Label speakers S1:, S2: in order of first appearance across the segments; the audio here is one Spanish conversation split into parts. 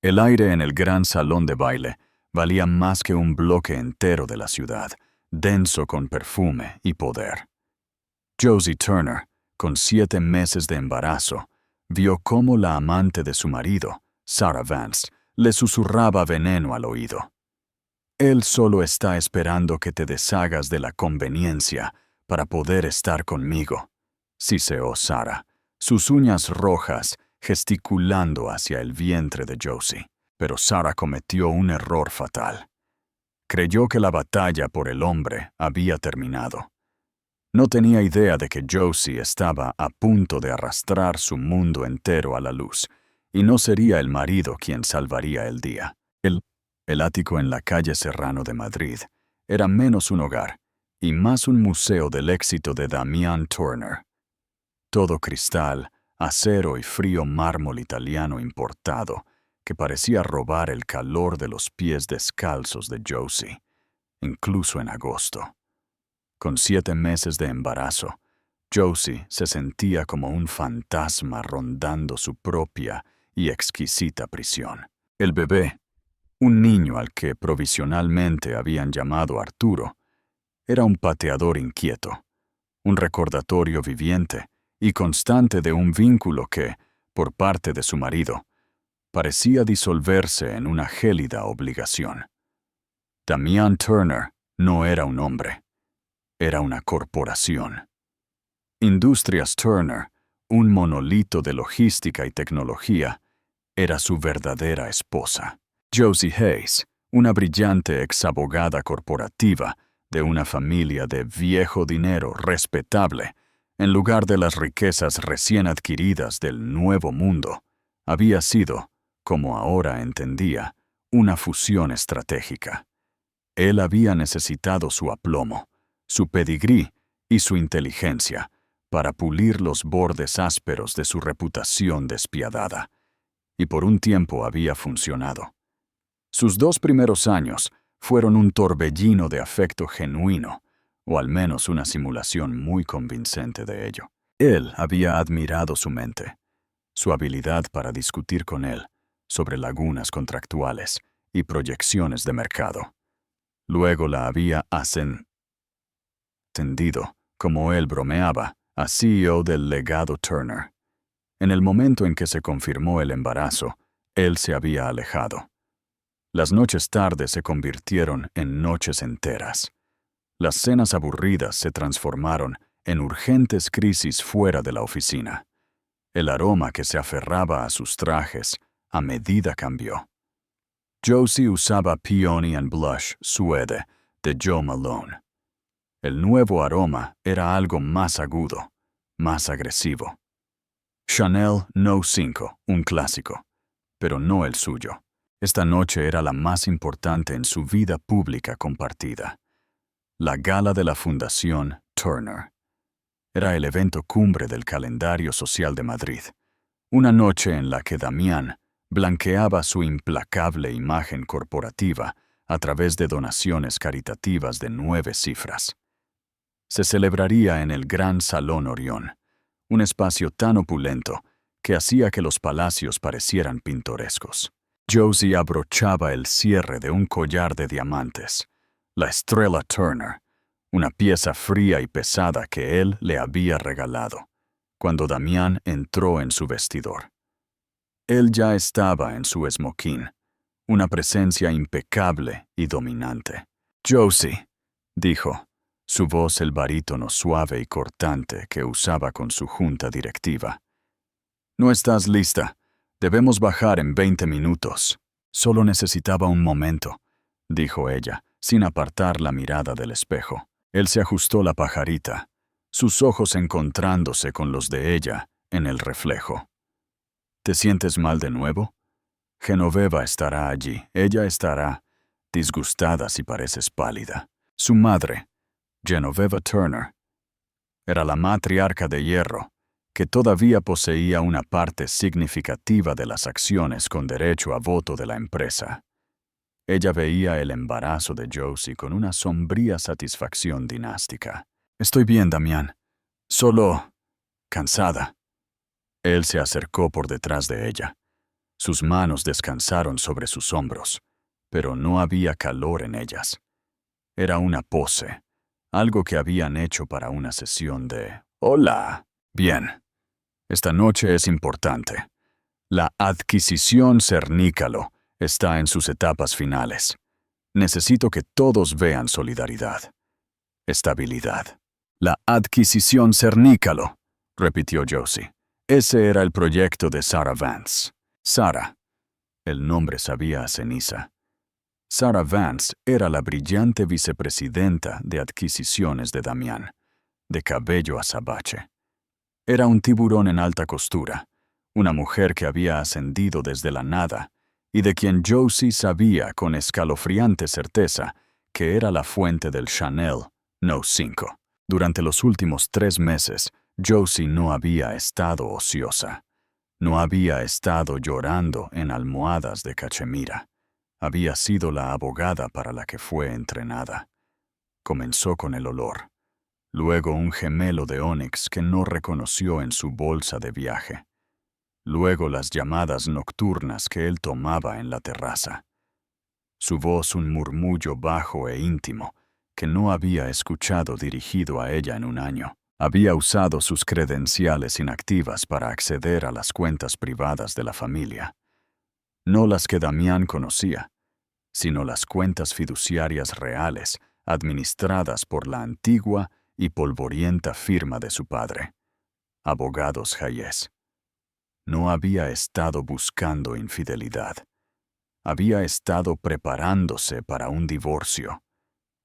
S1: El aire en el gran salón de baile valía más que un bloque entero de la ciudad, denso con perfume y poder. Josie Turner, con 7 meses de embarazo, vio cómo la amante de su marido, Sarah Vance, le susurraba veneno al oído. Él solo está esperando que te deshagas de la conveniencia para poder estar conmigo, siseó Sarah, sus uñas rojas gesticulando hacia el vientre de Josie. Pero Sarah cometió un error fatal. Creyó que la batalla por el hombre había terminado. No tenía idea de que Josie estaba a punto de arrastrar su mundo entero a la luz, y no sería el marido quien salvaría el día. El ático en la calle Serrano de Madrid era menos un hogar y más un museo del éxito de Damian Turner. Todo cristal, acero y frío mármol italiano importado que parecía robar el calor de los pies descalzos de Josie, incluso en agosto. Con 7 meses de embarazo, Josie se sentía como un fantasma rondando su propia y exquisita prisión. El bebé, un niño al que provisionalmente habían llamado Arturo, era un pateador inquieto, un recordatorio viviente y constante de un vínculo que, por parte de su marido, parecía disolverse en una gélida obligación. Damian Turner no era un hombre, era una corporación. Industrias Turner, un monolito de logística y tecnología, era su verdadera esposa. Josie Hayes, una brillante exabogada corporativa de una familia de viejo dinero respetable, en lugar de las riquezas recién adquiridas del Nuevo Mundo, había sido, como ahora entendía, una fusión estratégica. Él había necesitado su aplomo, su pedigrí y su inteligencia para pulir los bordes ásperos de su reputación despiadada, y por un tiempo había funcionado. Sus 2 primeros años fueron un torbellino de afecto genuino, o al menos una simulación muy convincente de ello. Él había admirado su mente, su habilidad para discutir con él sobre lagunas contractuales y proyecciones de mercado. Luego la había ascendido, como él bromeaba, a CEO del legado Turner. En el momento en que se confirmó el embarazo, él se había alejado. Las noches tardes se convirtieron en noches enteras. Las cenas aburridas se transformaron en urgentes crisis fuera de la oficina. El aroma que se aferraba a sus trajes a medida cambió. Josie usaba Peony and Blush Suede de Joe Malone. El nuevo aroma era algo más agudo, más agresivo. Chanel No. 5, un clásico, pero no el suyo. Esta noche era la más importante en su vida pública compartida. La gala de la Fundación Turner. Era el evento cumbre del calendario social de Madrid. Una noche en la que Damián blanqueaba su implacable imagen corporativa a través de donaciones caritativas de 9 cifras. Se celebraría en el Gran Salón Orión, un espacio tan opulento que hacía que los palacios parecieran pintorescos. Josie abrochaba el cierre de un collar de diamantes, la Estrella Turner, una pieza fría y pesada que él le había regalado, cuando Damián entró en su vestidor. Él ya estaba en su esmoquín, una presencia impecable y dominante. «Josie», dijo, su voz el barítono suave y cortante que usaba con su junta directiva. «No estás lista. Debemos bajar en 20 minutos». «Solo necesitaba un momento», dijo ella, sin apartar la mirada del espejo. Él se ajustó la pajarita, sus ojos encontrándose con los de ella en el reflejo. «¿Te sientes mal de nuevo? Genoveva estará allí. Ella estará disgustada si pareces pálida». Su madre, Genoveva Turner, era la matriarca de hierro, que todavía poseía una parte significativa de las acciones con derecho a voto de la empresa. Ella veía el embarazo de Josie con una sombría satisfacción dinástica. «Estoy bien, Damián. Solo cansada». Él se acercó por detrás de ella. Sus manos descansaron sobre sus hombros, pero no había calor en ellas. Era una pose, algo que habían hecho para una sesión de «Hola». Bien, esta noche es importante. La adquisición Cernícalo está en sus etapas finales. Necesito que todos vean solidaridad. Estabilidad. La adquisición Cernícalo, repitió Josie. Ese era el proyecto de Sarah Vance. Sarah. El nombre sabía a ceniza. Sarah Vance era la brillante vicepresidenta de adquisiciones de Damián, de cabello azabache. Era un tiburón en alta costura, una mujer que había ascendido desde la nada y de quien Josie sabía con escalofriante certeza que era la fuente del Chanel No. 5. Durante los últimos 3 meses, Josie no había estado ociosa. No había estado llorando en almohadas de cachemira. Había sido la abogada para la que fue entrenada. Comenzó con el olor. Luego un gemelo de ónix que no reconoció en su bolsa de viaje. Luego las llamadas nocturnas que él tomaba en la terraza. Su voz un murmullo bajo e íntimo que no había escuchado dirigido a ella en un año. Había usado sus credenciales inactivas para acceder a las cuentas privadas de la familia. No las que Damián conocía, sino las cuentas fiduciarias reales administradas por la antigua y polvorienta firma de su padre, Abogados Hayes. No había estado buscando infidelidad. Había estado preparándose para un divorcio.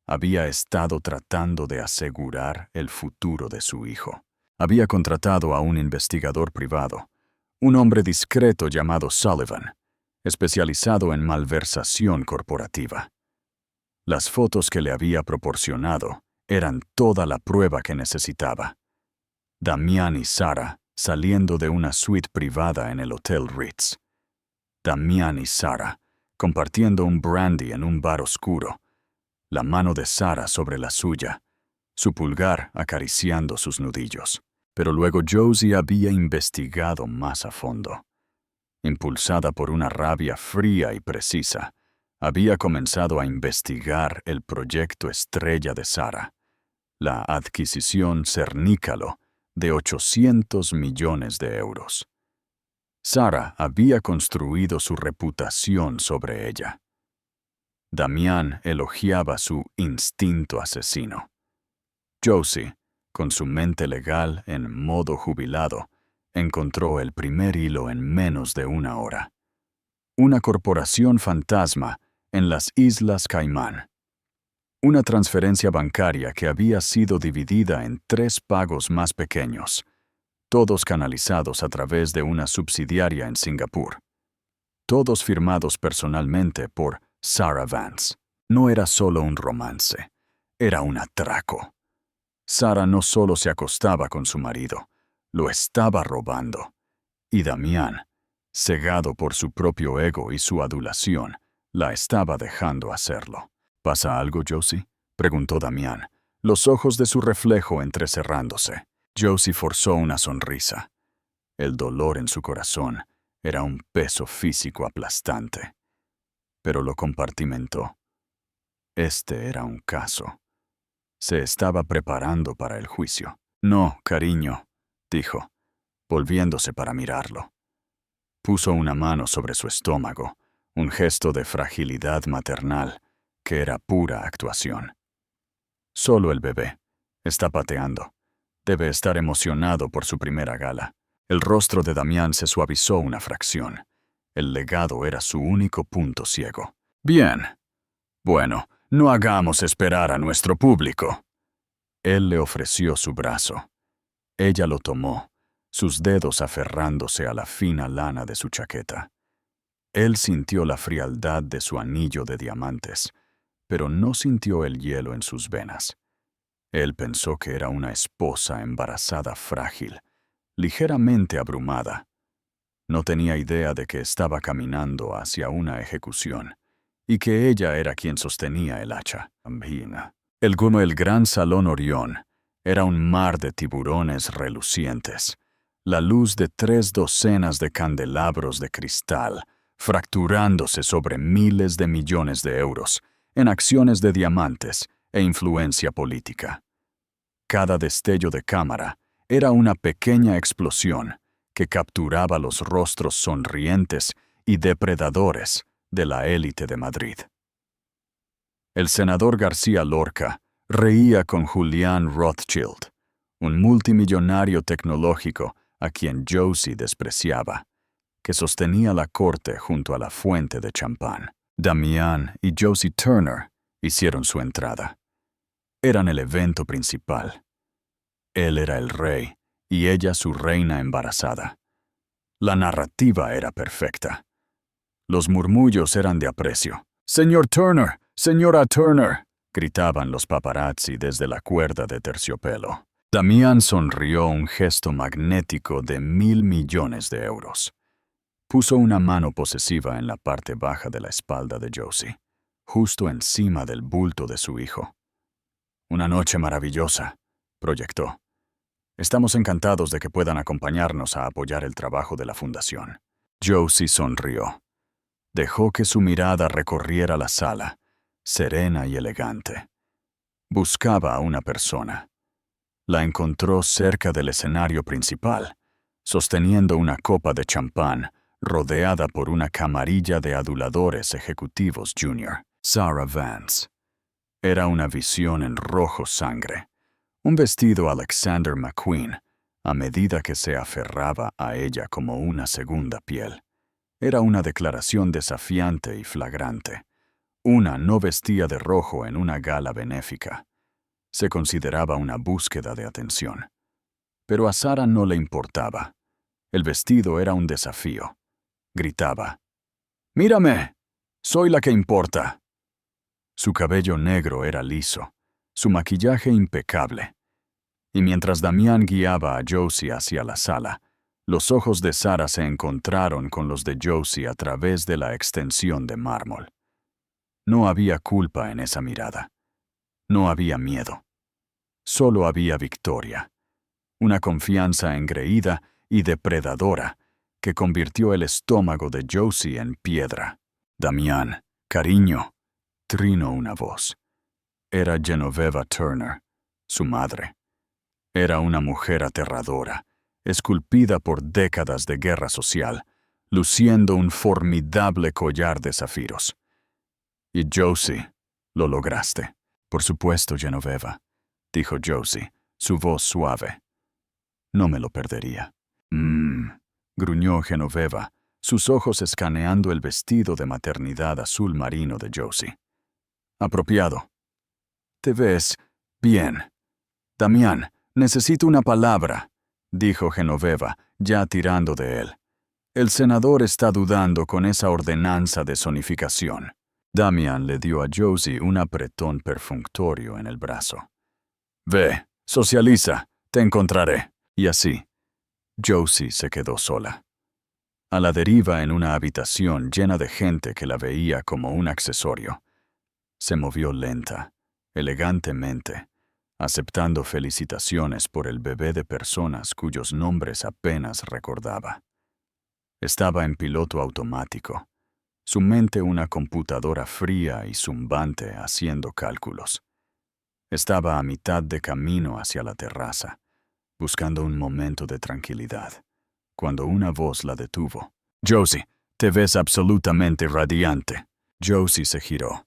S1: Había estado tratando de asegurar el futuro de su hijo. Había contratado a un investigador privado, un hombre discreto llamado Sullivan, especializado en malversación corporativa. Las fotos que le había proporcionado eran toda la prueba que necesitaba. Damián y Sarah saliendo de una suite privada en el Hotel Ritz. Damián y Sarah compartiendo un brandy en un bar oscuro, la mano de Sarah sobre la suya, su pulgar acariciando sus nudillos. Pero luego Josie había investigado más a fondo. Impulsada por una rabia fría y precisa, había comenzado a investigar el proyecto estrella de Sarah, la adquisición Cernícalo de 800 millones de euros. Sarah había construido su reputación sobre ella. Damián elogiaba su instinto asesino. Josie, con su mente legal en modo jubilado, encontró el primer hilo en menos de una hora. Una corporación fantasma en las Islas Caimán. Una transferencia bancaria que había sido dividida en 3 pagos más pequeños, todos canalizados a través de una subsidiaria en Singapur. Todos firmados personalmente por Sarah Vance. No era solo un romance, era un atraco. Sarah no solo se acostaba con su marido, lo estaba robando. Y Damián, cegado por su propio ego y su adulación, la estaba dejando hacerlo. ¿Pasa algo, Josie?, preguntó Damián, los ojos de su reflejo entrecerrándose. Josie forzó una sonrisa. El dolor en su corazón era un peso físico aplastante. Pero lo compartimentó. Este era un caso. Se estaba preparando para el juicio. No, cariño, dijo, volviéndose para mirarlo. Puso una mano sobre su estómago, un gesto de fragilidad maternal, que era pura actuación. Solo el bebé. Está pateando. Debe estar emocionado por su primera gala. El rostro de Damián se suavizó una fracción. El legado era su único punto ciego. Bien. Bueno, no hagamos esperar a nuestro público. Él le ofreció su brazo. Ella lo tomó, sus dedos aferrándose a la fina lana de su chaqueta. Él sintió la frialdad de su anillo de diamantes, pero no sintió el hielo en sus venas. Él pensó que era una esposa embarazada frágil, ligeramente abrumada. No tenía idea de que estaba caminando hacia una ejecución, y que ella era quien sostenía el hacha. El gran salón Orión era un mar de tiburones relucientes, la luz de 3 docenas de candelabros de cristal, fracturándose sobre miles de millones de euros, en acciones de diamantes e influencia política. Cada destello de cámara era una pequeña explosión que capturaba los rostros sonrientes y depredadores de la élite de Madrid. El senador García Lorca reía con Julián Rothschild, un multimillonario tecnológico a quien Josie despreciaba, que sostenía la corte junto a la fuente de champán. Damián y Josie Turner hicieron su entrada. Eran el evento principal. Él era el rey y ella su reina embarazada. La narrativa era perfecta. Los murmullos eran de aprecio. «¡Señor Turner! ¡Señora Turner!», gritaban los paparazzi desde la cuerda de terciopelo. Damián sonrió, un gesto magnético de 1.000 millones de euros. Puso una mano posesiva en la parte baja de la espalda de Josie, justo encima del bulto de su hijo. «Una noche maravillosa», proyectó. «Estamos encantados de que puedan acompañarnos a apoyar el trabajo de la fundación». Josie sonrió. Dejó que su mirada recorriera la sala, serena y elegante. Buscaba a una persona. La encontró cerca del escenario principal, sosteniendo una copa de champán, rodeada por una camarilla de aduladores ejecutivos junior. Sarah Vance. Era una visión en rojo sangre. Un vestido Alexander McQueen, a medida que se aferraba a ella como una segunda piel. Era una declaración desafiante y flagrante. Una no vestía de rojo en una gala benéfica. Se consideraba una búsqueda de atención. Pero a Sarah no le importaba. El vestido era un desafío. Gritaba: «¡Mírame! ¡Soy la que importa!». Su cabello negro era liso, su maquillaje impecable. Y mientras Damián guiaba a Josie hacia la sala, los ojos de Sarah se encontraron con los de Josie a través de la extensión de mármol. No había culpa en esa mirada. No había miedo. Solo había victoria. Una confianza engreída y depredadora que convirtió el estómago de Josie en piedra. «Damián, cariño», trinó una voz. Era Genoveva Turner, su madre. Era una mujer aterradora, esculpida por décadas de guerra social, luciendo un formidable collar de zafiros. «Y Josie, lo lograste». «Por supuesto, Genoveva», dijo Josie, su voz suave. «No me lo perdería». Gruñó Genoveva, sus ojos escaneando el vestido de maternidad azul marino de Josie. «Apropiado. Te ves bien. Damián, necesito una palabra», dijo Genoveva, ya tirando de él. «El senador está dudando con esa ordenanza de zonificación». Damián le dio a Josie un apretón perfunctorio en el brazo. «Ve, socializa, te encontraré». Y así, Josie se quedó sola, a la deriva en una habitación llena de gente que la veía como un accesorio. Se movió lenta, elegantemente, aceptando felicitaciones por el bebé de personas cuyos nombres apenas recordaba. Estaba en piloto automático, su mente una computadora fría y zumbante haciendo cálculos. Estaba a mitad de camino hacia la terraza, buscando un momento de tranquilidad, cuando una voz la detuvo. «Josie, te ves absolutamente radiante». Josie se giró.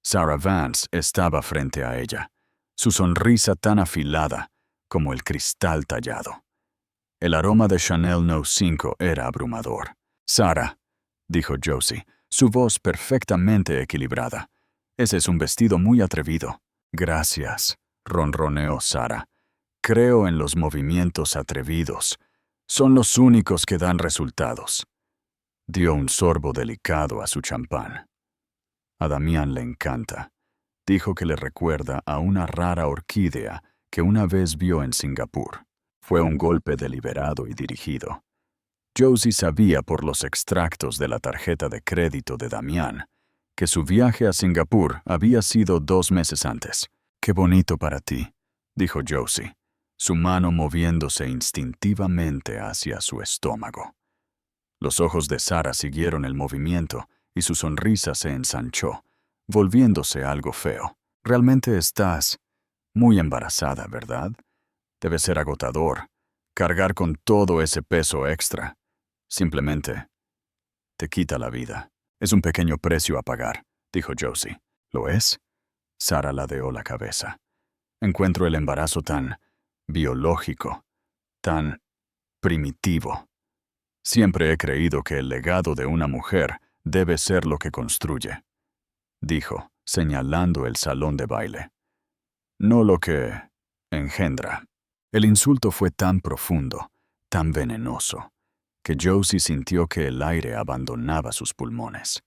S1: Sarah Vance estaba frente a ella, su sonrisa tan afilada como el cristal tallado. El aroma de Chanel No. 5 era abrumador. «Sarah», dijo Josie, su voz perfectamente equilibrada, «ese es un vestido muy atrevido». «Gracias», ronroneó Sarah. «Creo en los movimientos atrevidos. Son los únicos que dan resultados». Dio un sorbo delicado a su champán. «A Damián le encanta. Dijo que le recuerda a una rara orquídea que una vez vio en Singapur». Fue un golpe deliberado y dirigido. Josie sabía por los extractos de la tarjeta de crédito de Damián que su viaje a Singapur había sido 2 meses antes. «Qué bonito para ti», dijo Josie. su mano moviéndose instintivamente hacia su estómago. Los ojos de Sara siguieron el movimiento y su sonrisa se ensanchó, volviéndose algo feo. Realmente estás muy embarazada, ¿verdad? Debe ser agotador cargar con todo ese peso extra. Simplemente te quita la vida. Es un pequeño precio a pagar, dijo Josie. ¿Lo es? Sara ladeó la cabeza. Encuentro el embarazo tan biológico, tan primitivo. Siempre he creído que el legado de una mujer debe ser lo que construye, dijo, señalando el salón de baile. No lo que engendra. El insulto fue tan profundo, tan venenoso, que Josie sintió que el aire abandonaba sus pulmones.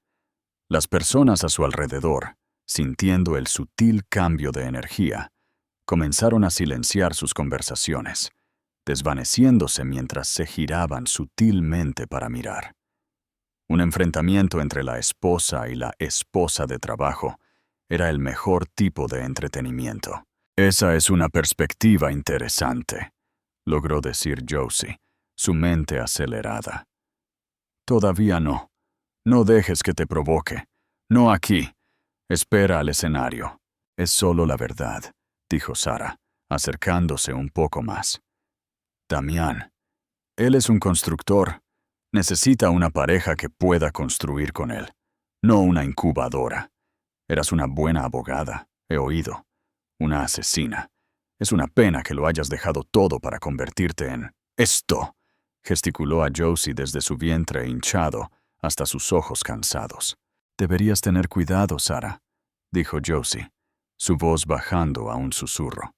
S1: Las personas a su alrededor, sintiendo el sutil cambio de energía, comenzaron a silenciar sus conversaciones, desvaneciéndose mientras se giraban sutilmente para mirar. Un enfrentamiento entre la esposa y la esposa de trabajo era el mejor tipo de entretenimiento. Esa es una perspectiva interesante, logró decir Josie, su mente acelerada. Todavía no. No dejes que te provoque. No aquí. Espera al escenario. Es solo la verdad, dijo Sara, acercándose un poco más. Damián. Él es un constructor. Necesita una pareja que pueda construir con él, no una incubadora. Eras una buena abogada, he oído. Una asesina. Es una pena que lo hayas dejado todo para convertirte en esto, gesticuló a Josie desde su vientre hinchado hasta sus ojos cansados. Deberías tener cuidado, Sara, dijo Josie, su voz bajando a un susurro.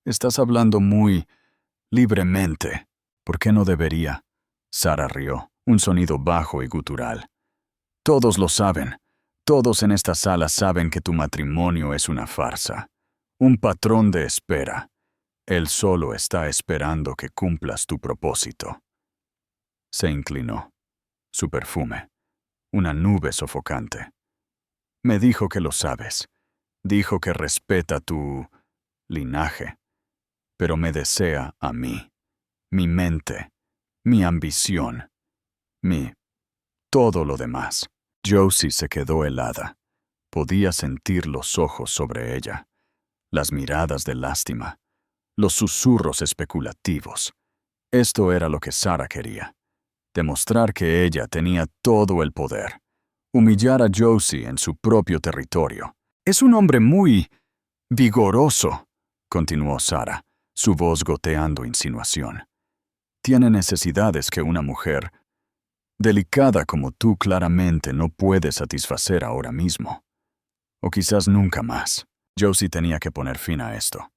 S1: Estás hablando muy libremente. ¿Por qué no debería? Sara rió, un sonido bajo y gutural. Todos lo saben. Todos en esta sala saben que tu matrimonio es una farsa. Un patrón de espera. Él solo está esperando que cumplas tu propósito. Se inclinó. Su perfume. Una nube sofocante. Me dijo que lo sabes. Dijo que respeta tu linaje. Pero me desea a mí. Mi mente. Mi ambición. todo lo demás. Josie se quedó helada. Podía sentir los ojos sobre ella, las miradas de lástima, los susurros especulativos. Esto era lo que Sara quería. Demostrar que ella tenía todo el poder. Humillar a Josie en su propio territorio. Es un hombre muy vigoroso, continuó Sara, su voz goteando insinuación. Tiene necesidades que una mujer delicada como tú claramente no puede satisfacer ahora mismo. O quizás nunca más. Josie tenía que poner fin a esto.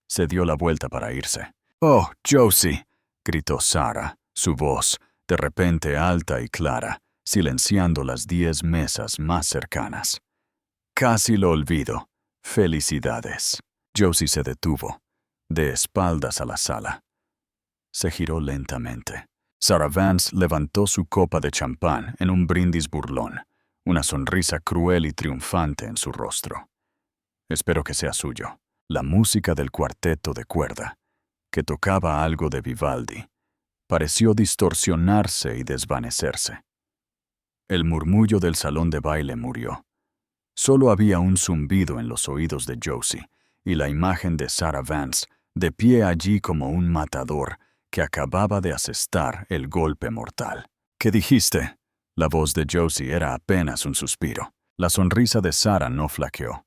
S1: Se dio la vuelta para irse. «Oh, Josie», gritó Sara, su voz, de repente alta y clara, silenciando las 10 mesas más cercanas. «Casi lo olvido. Felicidades». Josie se detuvo, de espaldas a la sala. Se giró lentamente. Sarah Vance levantó su copa de champán en un brindis burlón, una sonrisa cruel y triunfante en su rostro. Espero que sea suyo. La música del cuarteto de cuerda, que tocaba algo de Vivaldi, pareció distorsionarse y desvanecerse. El murmullo del salón de baile murió. Solo había un zumbido en los oídos de Josie y la imagen de Sarah Vance de pie allí como un matador que acababa de asestar el golpe mortal. ¿Qué dijiste? La voz de Josie era apenas un suspiro. La sonrisa de Sara no flaqueó.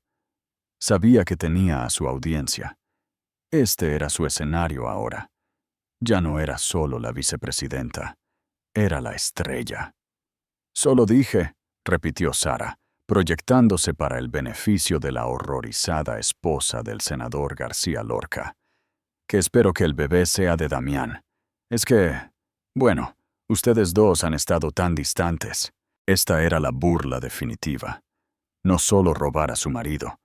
S1: Sabía que tenía a su audiencia. Este era su escenario ahora. Ya no era solo la vicepresidenta. Era la estrella. Solo dije, repitió Sara, proyectándose para el beneficio de la horrorizada esposa del senador García Lorca, que espero que el bebé sea de Damián. Es que, bueno, ustedes dos han estado tan distantes. Esta era la burla definitiva. No solo robar a su marido,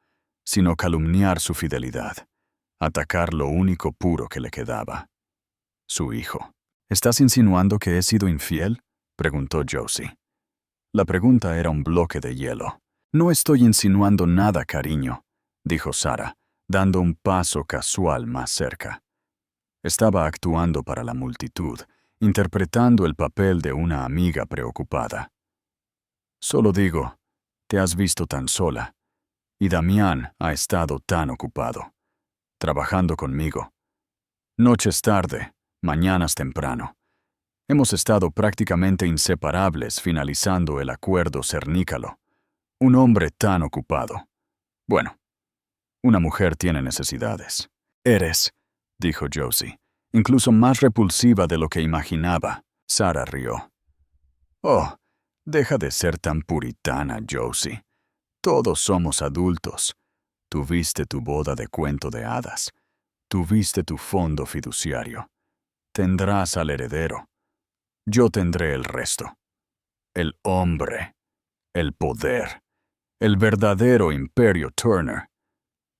S1: sino calumniar su fidelidad, atacar lo único puro que le quedaba. Su hijo. ¿Estás insinuando que he sido infiel?, preguntó Josie. La pregunta era un bloque de hielo. No estoy insinuando nada, cariño, dijo Sara, dando un paso casual más cerca. Estaba actuando para la multitud, interpretando el papel de una amiga preocupada. Solo digo, te has visto tan sola, y Damián ha estado tan ocupado, trabajando conmigo. Noches tarde, mañanas temprano. Hemos estado prácticamente inseparables finalizando el acuerdo cernícalo. Un hombre tan ocupado. Bueno, una mujer tiene necesidades. Eres, dijo Josie, incluso más repulsiva de lo que imaginaba. Sarah rió. Oh, deja de ser tan puritana, Josie. Todos somos adultos. Tuviste tu boda de cuento de hadas. Tuviste tu fondo fiduciario. Tendrás al heredero. Yo tendré el resto. El hombre. El poder. El verdadero imperio Turner.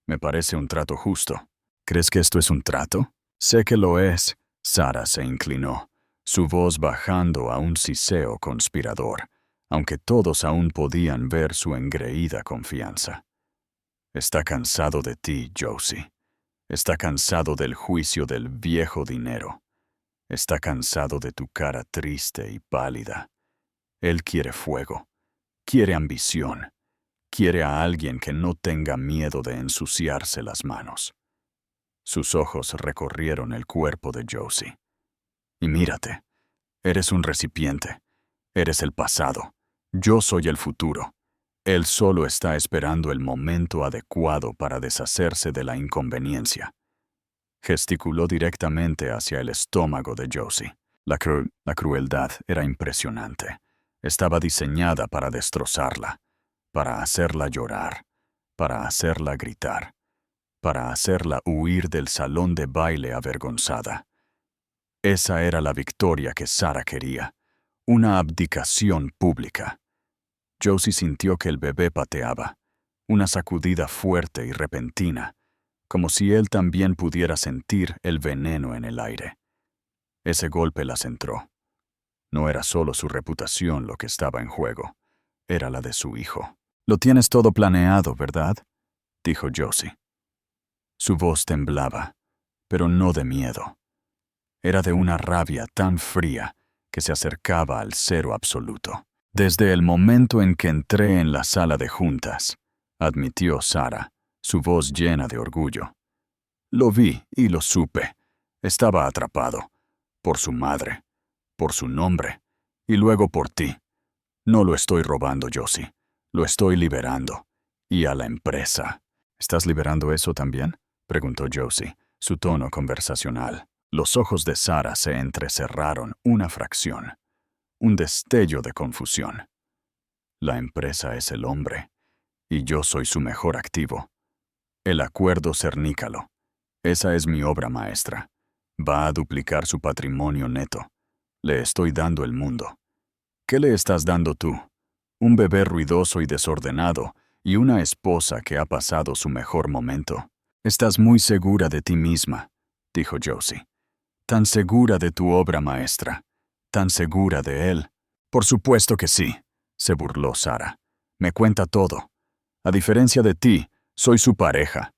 S1: Me parece un trato justo. ¿Crees que esto es un trato? Sé que lo es. Sarah se inclinó, su voz bajando a un siseo conspirador, aunque todos aún podían ver su engreída confianza. Está cansado de ti, Josie. Está cansado del juicio del viejo dinero. Está cansado de tu cara triste y pálida. Él quiere fuego. Quiere ambición. Quiere a alguien que no tenga miedo de ensuciarse las manos. Sus ojos recorrieron el cuerpo de Josie. Y mírate, eres un recipiente. Eres el pasado. Yo soy el futuro. Él solo está esperando el momento adecuado para deshacerse de la inconveniencia. Gesticuló directamente hacia el estómago de Josie. La crueldad era impresionante. Estaba diseñada para destrozarla, para hacerla llorar, para hacerla gritar, para hacerla huir del salón de baile avergonzada. Esa era la victoria que Sarah quería, una abdicación pública. Josie sintió que el bebé pateaba, una sacudida fuerte y repentina, como si él también pudiera sentir el veneno en el aire. Ese golpe la centró. No era solo su reputación lo que estaba en juego, era la de su hijo. «Lo tienes todo planeado, ¿verdad?», dijo Josie. Su voz temblaba, pero no de miedo. Era de una rabia tan fría que se acercaba al cero absoluto. «Desde el momento en que entré en la sala de juntas», admitió Sarah, su voz llena de orgullo. «Lo vi y lo supe. Estaba atrapado. Por su madre, por su nombre, y luego por ti. No lo estoy robando, Josie. Lo estoy liberando. Y a la empresa». «¿Estás liberando eso también?», preguntó Josie, su tono conversacional. Los ojos de Sarah se entrecerraron una fracción. Un destello de confusión. «La empresa es el hombre, y yo soy su mejor activo. El acuerdo cernícalo. Esa es mi obra maestra. Va a duplicar su patrimonio neto. Le estoy dando el mundo. ¿Qué le estás dando tú? Un bebé ruidoso y desordenado y una esposa que ha pasado su mejor momento. Estás muy segura de ti misma», dijo Josie. «Tan segura de tu obra maestra. Tan segura de él». «Por supuesto que sí», se burló Sarah. «Me cuenta todo. A diferencia de ti, soy su pareja.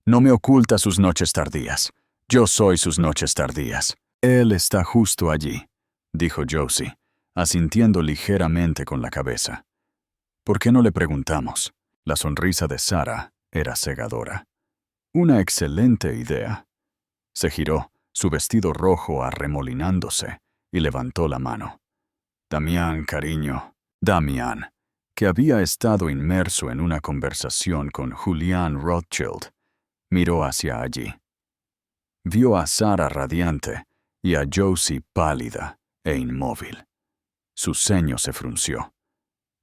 S1: No me oculta sus noches tardías. Yo soy sus noches tardías». «Él está justo allí», dijo Josie, asintiendo ligeramente con la cabeza. «¿Por qué no le preguntamos?». La sonrisa de Sarah era cegadora. «Una excelente idea». Se giró, su vestido rojo arremolinándose, y levantó la mano. «Damián, cariño». Damián, que había estado inmerso en una conversación con Julian Rothschild, miró hacia allí. Vio a Sarah radiante y a Josie pálida e inmóvil. Su ceño se frunció.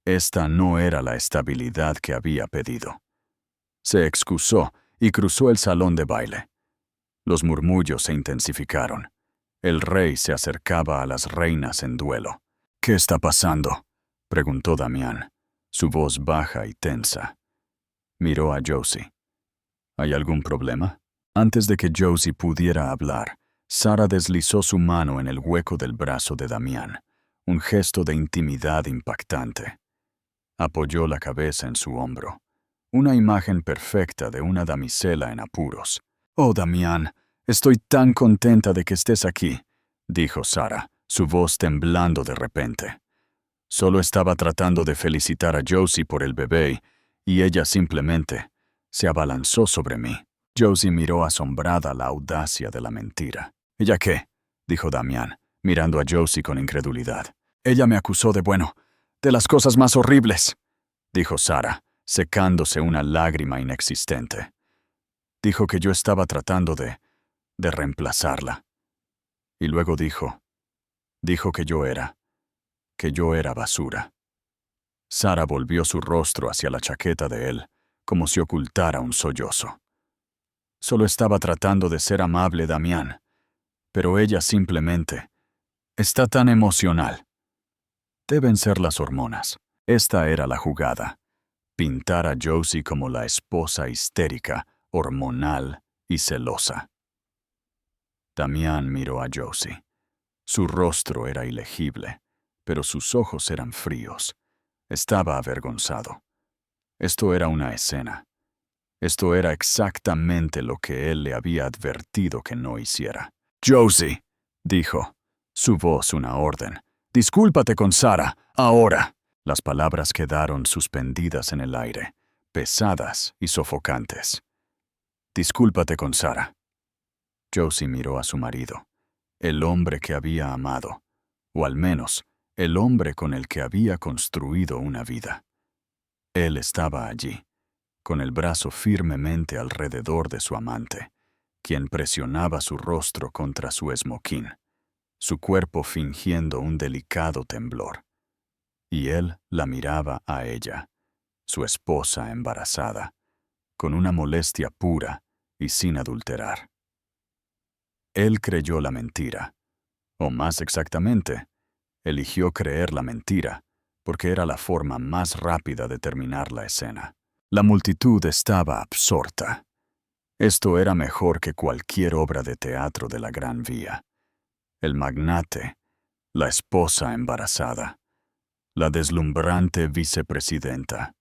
S1: Esta no era la estabilidad que había pedido. Se excusó y cruzó el salón de baile. Los murmullos se intensificaron. El rey se acercaba a las reinas en duelo. «¿Qué está pasando?», preguntó Damián, su voz baja y tensa. Miró a Josie. «¿Hay algún problema?». Antes de que Josie pudiera hablar, Sarah deslizó su mano en el hueco del brazo de Damián, un gesto de intimidad impactante. Apoyó la cabeza en su hombro, una imagen perfecta de una damisela en apuros. «Oh, Damián, Estoy tan contenta de que estés aquí, dijo Sarah, su voz temblando de repente. Solo estaba tratando de felicitar a Josie por el bebé, y ella simplemente se abalanzó sobre mí. Josie miró asombrada la audacia de la mentira. ¿Ella qué?, dijo Damián, mirando a Josie con incredulidad. Ella me acusó de las cosas más horribles, dijo Sarah, secándose una lágrima inexistente. Dijo que yo estaba tratando de reemplazarla. Y luego dijo que yo era basura. Sarah volvió su rostro hacia la chaqueta de él, como si ocultara un sollozo. Solo estaba tratando de ser amable, Damián, pero ella simplemente está tan emocional. Deben ser las hormonas. Esta era la jugada: pintar a Josie como la esposa histérica, hormonal y celosa. Damián miró a Josie. Su rostro era ilegible, pero sus ojos eran fríos. Estaba avergonzado. Esto era una escena. Esto era exactamente lo que él le había advertido que no hiciera. «Josie», dijo, su voz una orden. «Discúlpate con Sarah, ahora». Las palabras quedaron suspendidas en el aire, pesadas y sofocantes. «Discúlpate con Sarah». Josie miró a su marido, el hombre que había amado, o al menos el hombre con el que había construido una vida. Él estaba allí, con el brazo firmemente alrededor de su amante, quien presionaba su rostro contra su esmoquín, su cuerpo fingiendo un delicado temblor. Y él la miraba a ella, su esposa embarazada, con una molestia pura y sin adulterar. Él creyó la mentira, o más exactamente, eligió creer la mentira, porque era la forma más rápida de terminar la escena. La multitud estaba absorta. Esto era mejor que cualquier obra de teatro de la Gran Vía. El magnate, la esposa embarazada, la deslumbrante vicepresidenta.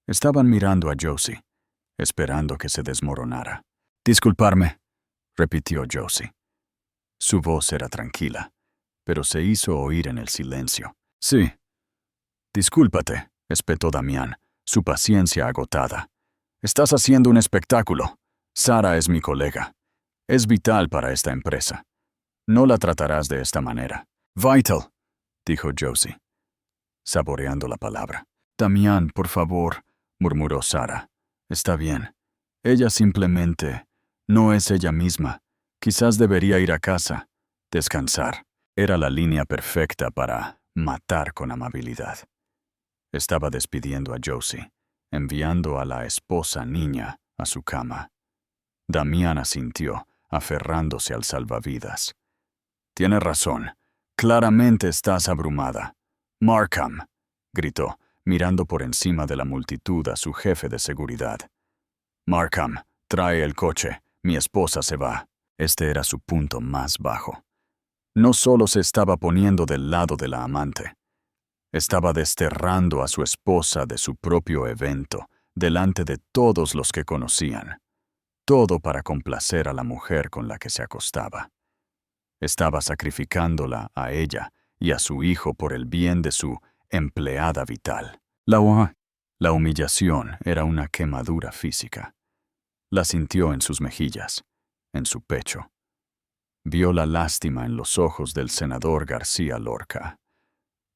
S1: Estaban mirando a Josie, esperando que se desmoronara. «Disculparme», repitió Josie. Su voz era tranquila, pero se hizo oír en el silencio. «Sí. Discúlpate», espetó Damián, su paciencia agotada. «Estás haciendo un espectáculo. Sarah es mi colega. Es vital para esta empresa. No la tratarás de esta manera». «Vital», dijo Josie, saboreando la palabra. «Damián, por favor», murmuró Sarah. «Está bien. Ella simplemente no es ella misma. Quizás debería ir a casa, descansar». Era la línea perfecta para matar con amabilidad. Estaba despidiendo a Josie, enviando a la esposa niña a su cama. Damián asintió, aferrándose al salvavidas. «Tienes razón. Claramente estás abrumada». «Markham», gritó, mirando por encima de la multitud a su jefe de seguridad. «Markham, trae el coche. Mi esposa se va». Este era su punto más bajo. No solo se estaba poniendo del lado de la amante, estaba desterrando a su esposa de su propio evento, delante de todos los que conocían. Todo para complacer a la mujer con la que se acostaba. Estaba sacrificándola a ella y a su hijo por el bien de su empleada vital. La humillación era una quemadura física. La sintió en sus mejillas, en su pecho. Vio la lástima en los ojos del senador García Lorca.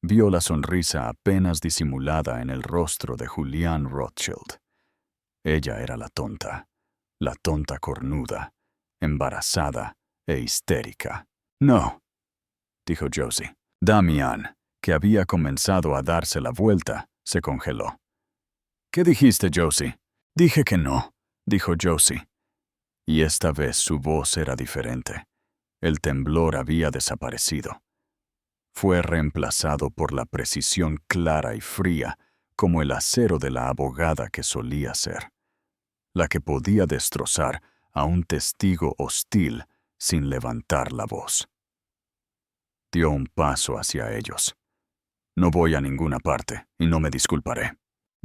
S1: Vio la sonrisa apenas disimulada en el rostro de Julián Rothschild. Ella era la tonta cornuda, embarazada e histérica. «No», dijo Josie. Damián, que había comenzado a darse la vuelta, se congeló. «¿Qué dijiste, Josie?» «Dije que no», dijo Josie. Y esta vez su voz era diferente. El temblor había desaparecido. Fue reemplazado por la precisión clara y fría, como el acero de la abogada que solía ser, la que podía destrozar a un testigo hostil sin levantar la voz. Dio un paso hacia ellos. «No voy a ninguna parte y no me disculparé».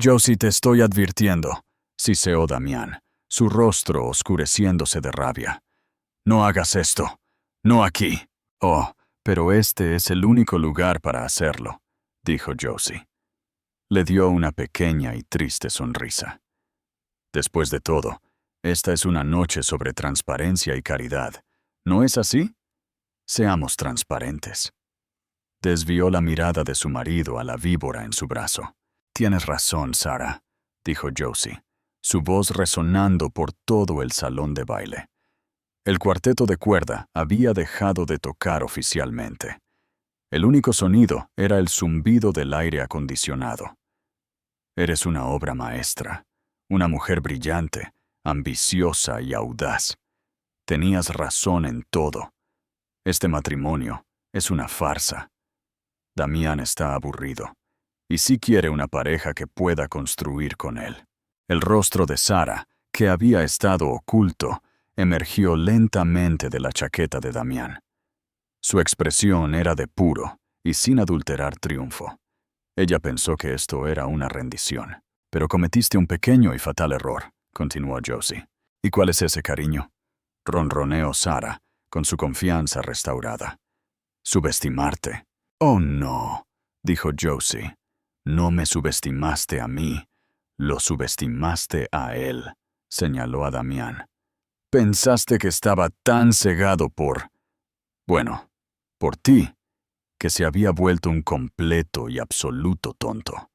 S1: «Josie, te estoy advirtiendo», siseó Damián, su rostro oscureciéndose de rabia. No hagas esto. No aquí. Oh, pero este es el único lugar para hacerlo, dijo Josie. Le dio una pequeña y triste sonrisa. Después de todo, esta es una noche sobre transparencia y caridad. ¿No es así? Seamos transparentes. Desvió la mirada de su marido a la víbora en su brazo. Tienes razón, Sarah, dijo Josie, su voz resonando por todo el salón de baile. El cuarteto de cuerda había dejado de tocar oficialmente. El único sonido era el zumbido del aire acondicionado. Eres una obra maestra, una mujer brillante, ambiciosa y audaz. Tenías razón en todo. Este matrimonio es una farsa. Damián está aburrido, y sí quiere una pareja que pueda construir con él. El rostro de Sarah, que había estado oculto, emergió lentamente de la chaqueta de Damián. Su expresión era de puro y sin adulterar triunfo. Ella pensó que esto era una rendición. Pero cometiste un pequeño y fatal error, continuó Josie. ¿Y cuál es ese, cariño? Ronroneó Sarah, con su confianza restaurada. Subestimarte. Oh, no, dijo Josie. No me subestimaste a mí. Lo subestimaste a él, señaló a Damián. Pensaste que estaba tan cegado por ti, que se había vuelto un completo y absoluto tonto.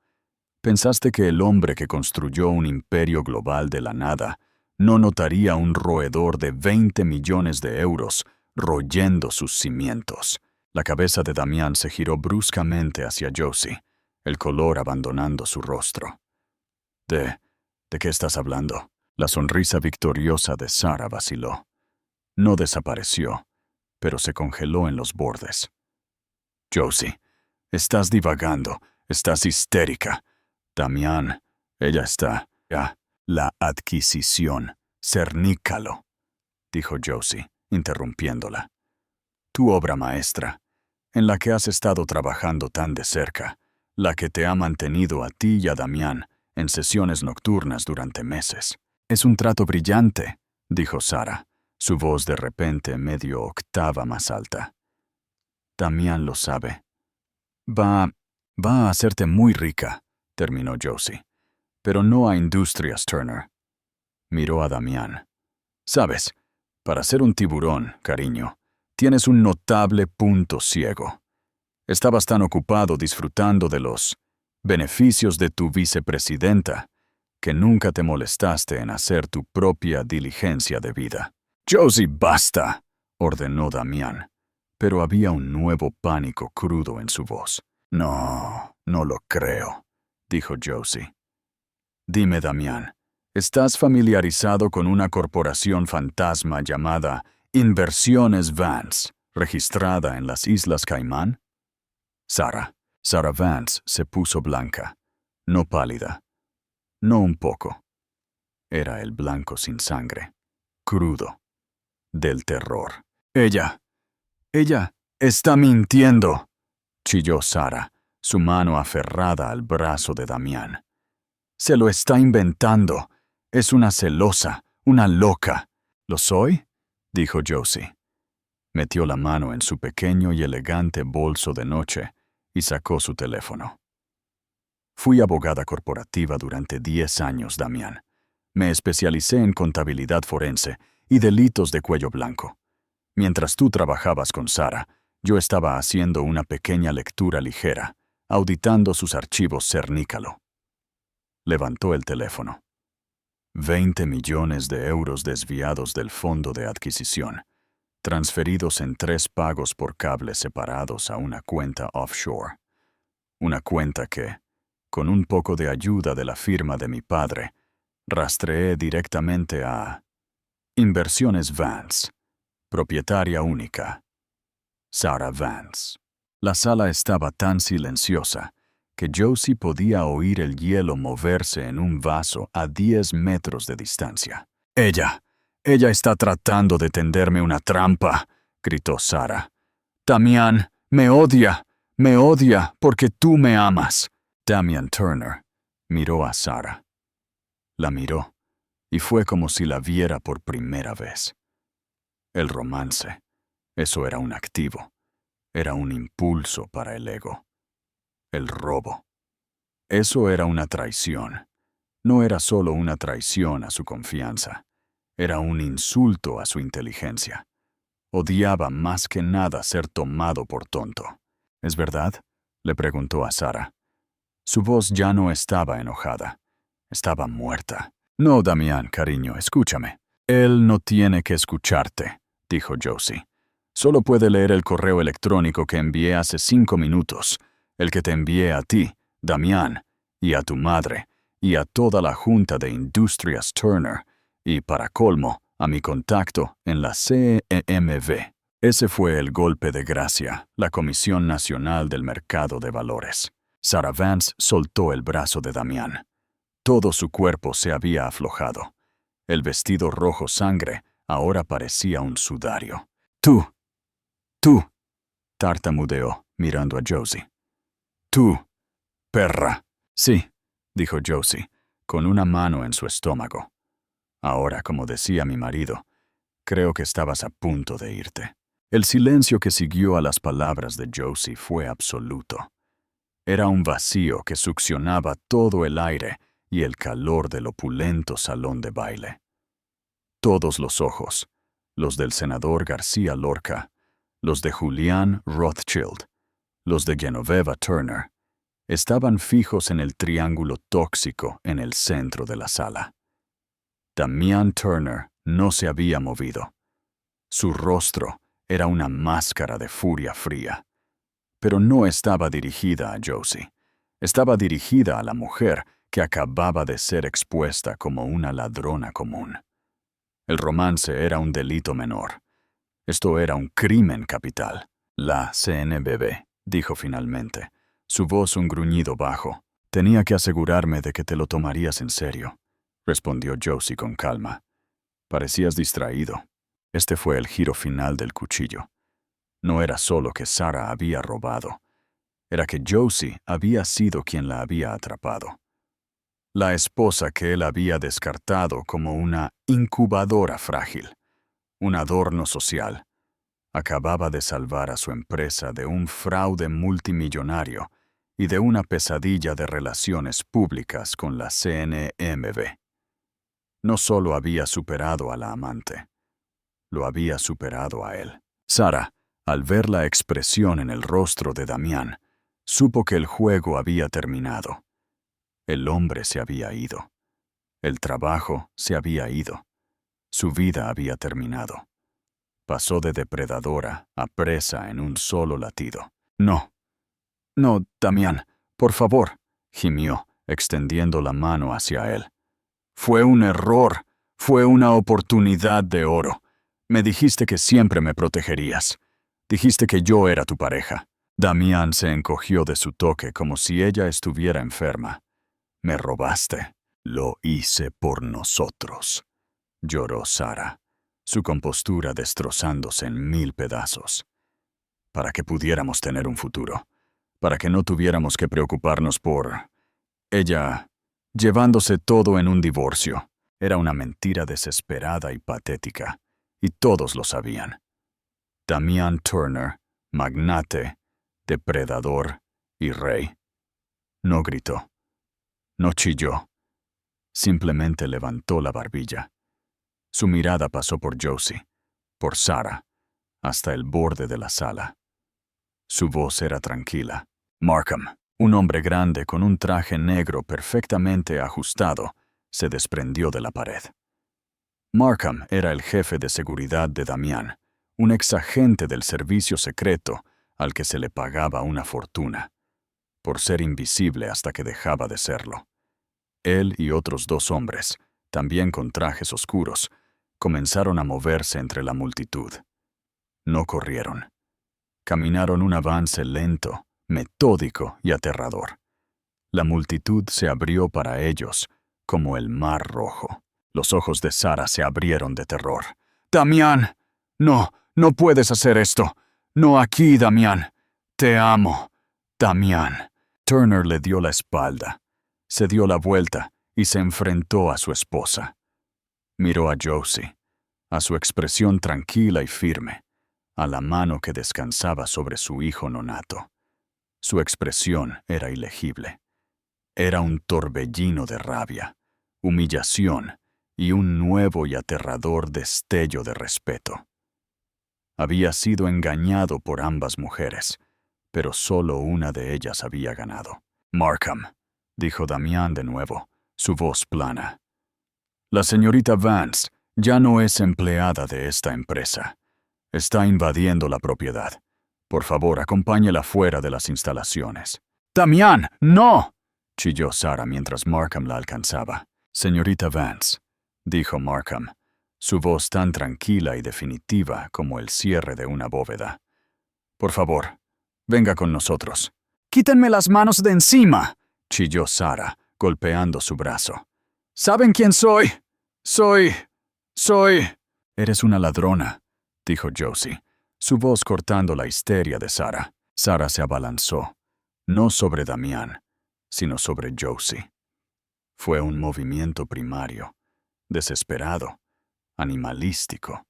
S1: Pensaste que el hombre que construyó un imperio global de la nada no notaría un roedor de 20 millones de euros royendo sus cimientos. La cabeza de Damián se giró bruscamente hacia Josie, el color abandonando su rostro. ¿De qué estás hablando? La sonrisa victoriosa de Sarah vaciló. No desapareció, pero se congeló en los bordes. Josie, estás divagando, estás histérica. Damián, ella está... Ya, la adquisición, cernícalo, dijo Josie, interrumpiéndola. Tu obra maestra, en la que has estado trabajando tan de cerca, la que te ha mantenido a ti y a Damián en sesiones nocturnas durante meses. Es un trato brillante, dijo Sarah, su voz de repente medio octava más alta. Damián lo sabe. Va a hacerte muy rica, terminó Josie. Pero no a Industrias Turner. Miró a Damián. Sabes, para ser un tiburón, cariño, tienes un notable punto ciego. Estabas tan ocupado disfrutando de los beneficios de tu vicepresidenta que nunca te molestaste en hacer tu propia diligencia de vida. Josie, basta, ordenó Damián, pero había un nuevo pánico crudo en su voz. No lo creo, dijo Josie. Dime, Damián, ¿estás familiarizado con una corporación fantasma llamada Inversiones Vance, registrada en las Islas Caimán? Sarah Vance se puso blanca, no pálida, no un poco. Era el blanco sin sangre, crudo, del terror. Ella está mintiendo, chilló Sarah, su mano aferrada al brazo de Damián. Se lo está inventando. Es una celosa, una loca. ¿Lo soy? Dijo Josie. Metió la mano en su pequeño y elegante bolso de noche y sacó su teléfono. Fui abogada corporativa durante 10 años, Damián. Me especialicé en contabilidad forense y delitos de cuello blanco. Mientras tú trabajabas con Sarah, yo estaba haciendo una pequeña lectura ligera, auditando sus archivos cernícalo. Levantó el teléfono. 20 millones de euros desviados del fondo de adquisición, transferidos en 3 pagos por cable separados a una cuenta offshore. Una cuenta que, con un poco de ayuda de la firma de mi padre, rastreé directamente a Inversiones Vance, propietaria única, Sarah Vance. La sala estaba tan silenciosa que Josie podía oír el hielo moverse en un vaso a 10 metros de distancia. Ella está tratando de tenderme una trampa, gritó Sarah. Damián, me odia porque tú me amas. Damian Turner miró a Sarah. La miró, y fue como si la viera por primera vez. El romance. Eso era un activo. Era un impulso para el ego. El robo. Eso era una traición. No era solo una traición a su confianza. Era un insulto a su inteligencia. Odiaba más que nada ser tomado por tonto. ¿Es verdad?, le preguntó a Sara. Su voz ya no estaba enojada. Estaba muerta. No, Damián, cariño, escúchame. Él no tiene que escucharte, dijo Josie. Solo puede leer el correo electrónico que envié hace 5 minutos, el que te envié a ti, Damián, y a tu madre, y a toda la junta de Industrias Turner, y para colmo, a mi contacto en la CEMV. Ese fue el golpe de gracia, la Comisión Nacional del Mercado de Valores. Sarah Vance soltó el brazo de Damián. Todo su cuerpo se había aflojado. El vestido rojo sangre ahora parecía un sudario. Tú, tartamudeó, mirando a Josie. Tú, perra. Sí, dijo Josie, con una mano en su estómago. Ahora, como decía mi marido, creo que estabas a punto de irte. El silencio que siguió a las palabras de Josie fue absoluto. Era un vacío que succionaba todo el aire y el calor del opulento salón de baile. Todos los ojos, los del senador García Lorca, los de Julián Rothschild, los de Genoveva Turner, estaban fijos en el triángulo tóxico en el centro de la sala. Damián Turner no se había movido. Su rostro era una máscara de furia fría. Pero no estaba dirigida a Josie. Estaba dirigida a la mujer que acababa de ser expuesta como una ladrona común. El romance era un delito menor. Esto era un crimen capital. La CNBB, dijo finalmente, su voz un gruñido bajo. Tenía que asegurarme de que te lo tomarías en serio, respondió Josie con calma. Parecías distraído. Este fue el giro final del cuchillo. No era solo que Sara había robado. Era que Josie había sido quien la había atrapado. La esposa que él había descartado como una incubadora frágil, un adorno social, acababa de salvar a su empresa de un fraude multimillonario y de una pesadilla de relaciones públicas con la CNMV. No solo había superado a la amante, lo había superado a él. Sara, al ver la expresión en el rostro de Damián, supo que el juego había terminado. El hombre se había ido. El trabajo se había ido. Su vida había terminado. Pasó de depredadora a presa en un solo latido. No, Damián, por favor, gimió, extendiendo la mano hacia él. Fue un error, fue una oportunidad de oro. Me dijiste que siempre me protegerías. Dijiste que yo era tu pareja. Damián se encogió de su toque como si ella estuviera enferma. Me robaste. Lo hice por nosotros, lloró Sara, su compostura destrozándose en 1000 pedazos. Para que pudiéramos tener un futuro, para que no tuviéramos que preocuparnos por... Ella, llevándose todo en un divorcio. Era una mentira desesperada y patética, y todos lo sabían. Damián Turner, magnate, depredador y rey. No gritó. No chilló. Simplemente levantó la barbilla. Su mirada pasó por Josie, por Sara, hasta el borde de la sala. Su voz era tranquila. Markham, un hombre grande con un traje negro perfectamente ajustado, se desprendió de la pared. Markham era el jefe de seguridad de Damián, un exagente del servicio secreto al que se le pagaba una fortuna, por ser invisible hasta que dejaba de serlo. Él y otros 2 hombres, también con trajes oscuros, comenzaron a moverse entre la multitud. No corrieron. Caminaron un avance lento, metódico y aterrador. La multitud se abrió para ellos, como el mar rojo. Los ojos de Sara se abrieron de terror. ¡Damián! No puedes hacer esto. No aquí, Damián. Te amo, Damián. Turner le dio la espalda. Se dio la vuelta y se enfrentó a su esposa. Miró a Josie. a su expresión tranquila y firme, a la mano que descansaba sobre su hijo nonato. Su expresión era ilegible. Era un torbellino de rabia, humillación y un nuevo y aterrador destello de respeto. Había sido engañado por ambas mujeres, pero solo una de ellas había ganado. «Markham», dijo Damián de nuevo, su voz plana. «La señorita Vance ya no es empleada de esta empresa. Está invadiendo la propiedad. Por favor, acompáñela fuera de las instalaciones». «¡Damián, no!», chilló Sarah mientras Markham la alcanzaba. «Señorita Vance», dijo Markham, su voz tan tranquila y definitiva como el cierre de una bóveda. «Por favor, venga con nosotros». «¡Quítenme las manos de encima!», chilló Sarah, golpeando su brazo. «¿Saben quién soy? Soy... «Eres una ladrona», dijo Josie, su voz cortando la histeria de Sarah. Sarah se abalanzó, no sobre Damián, sino sobre Josie. Fue un movimiento primario, desesperado, animalístico,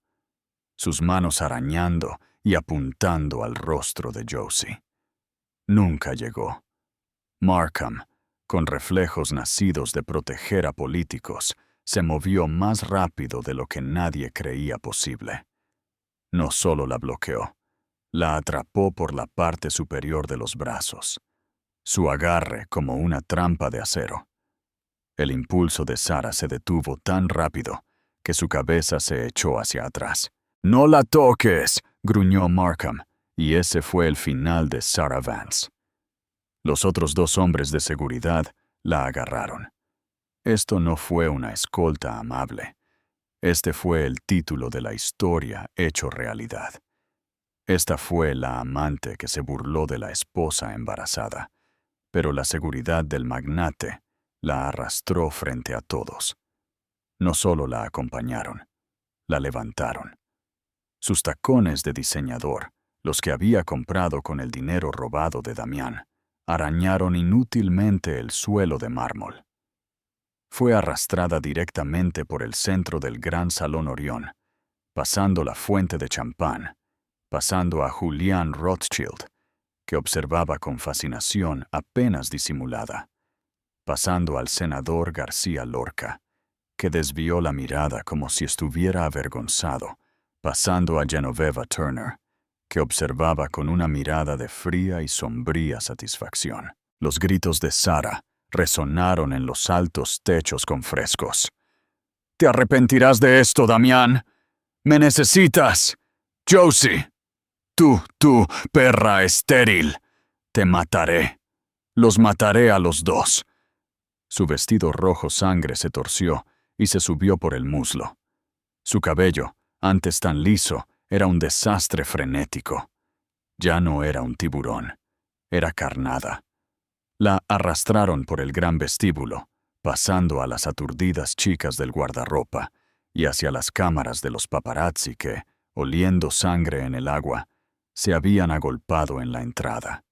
S1: sus manos arañando y apuntando al rostro de Josie. Nunca llegó. Markham, con reflejos nacidos de proteger a políticos, se movió más rápido de lo que nadie creía posible. No solo la bloqueó, la atrapó por la parte superior de los brazos, su agarre como una trampa de acero. El impulso de Sarah se detuvo tan rápido que su cabeza se echó hacia atrás. «¡No la toques!», gruñó Markham, y ese fue el final de Sarah Vance. Los otros dos hombres de seguridad la agarraron. Esto no fue una escolta amable. Este fue el título de la historia hecho realidad. Esta fue la amante que se burló de la esposa embarazada, pero la seguridad del magnate la arrastró frente a todos. No solo la acompañaron, la levantaron. Sus tacones de diseñador, los que había comprado con el dinero robado de Damián, arañaron inútilmente el suelo de mármol. Fue arrastrada directamente por el centro del gran salón Orión, pasando la fuente de champán, pasando a Julián Rothschild, que observaba con fascinación apenas disimulada, pasando al senador García Lorca, que desvió la mirada como si estuviera avergonzado, pasando a Genoveva Turner, que observaba con una mirada de fría y sombría satisfacción. Los gritos de Sarah resonaron en los altos techos con frescos. «¡Te arrepentirás de esto, Damián! ¡Me necesitas! ¡Josie! Tú, perra estéril! ¡Te mataré! ¡Los mataré a los dos!». Su vestido rojo sangre se torció y se subió por el muslo. Su cabello, antes tan liso, era un desastre frenético. Ya no era un tiburón, era carnada. La arrastraron por el gran vestíbulo, pasando a las aturdidas chicas del guardarropa y hacia las cámaras de los paparazzi que, oliendo sangre en el agua, se habían agolpado en la entrada.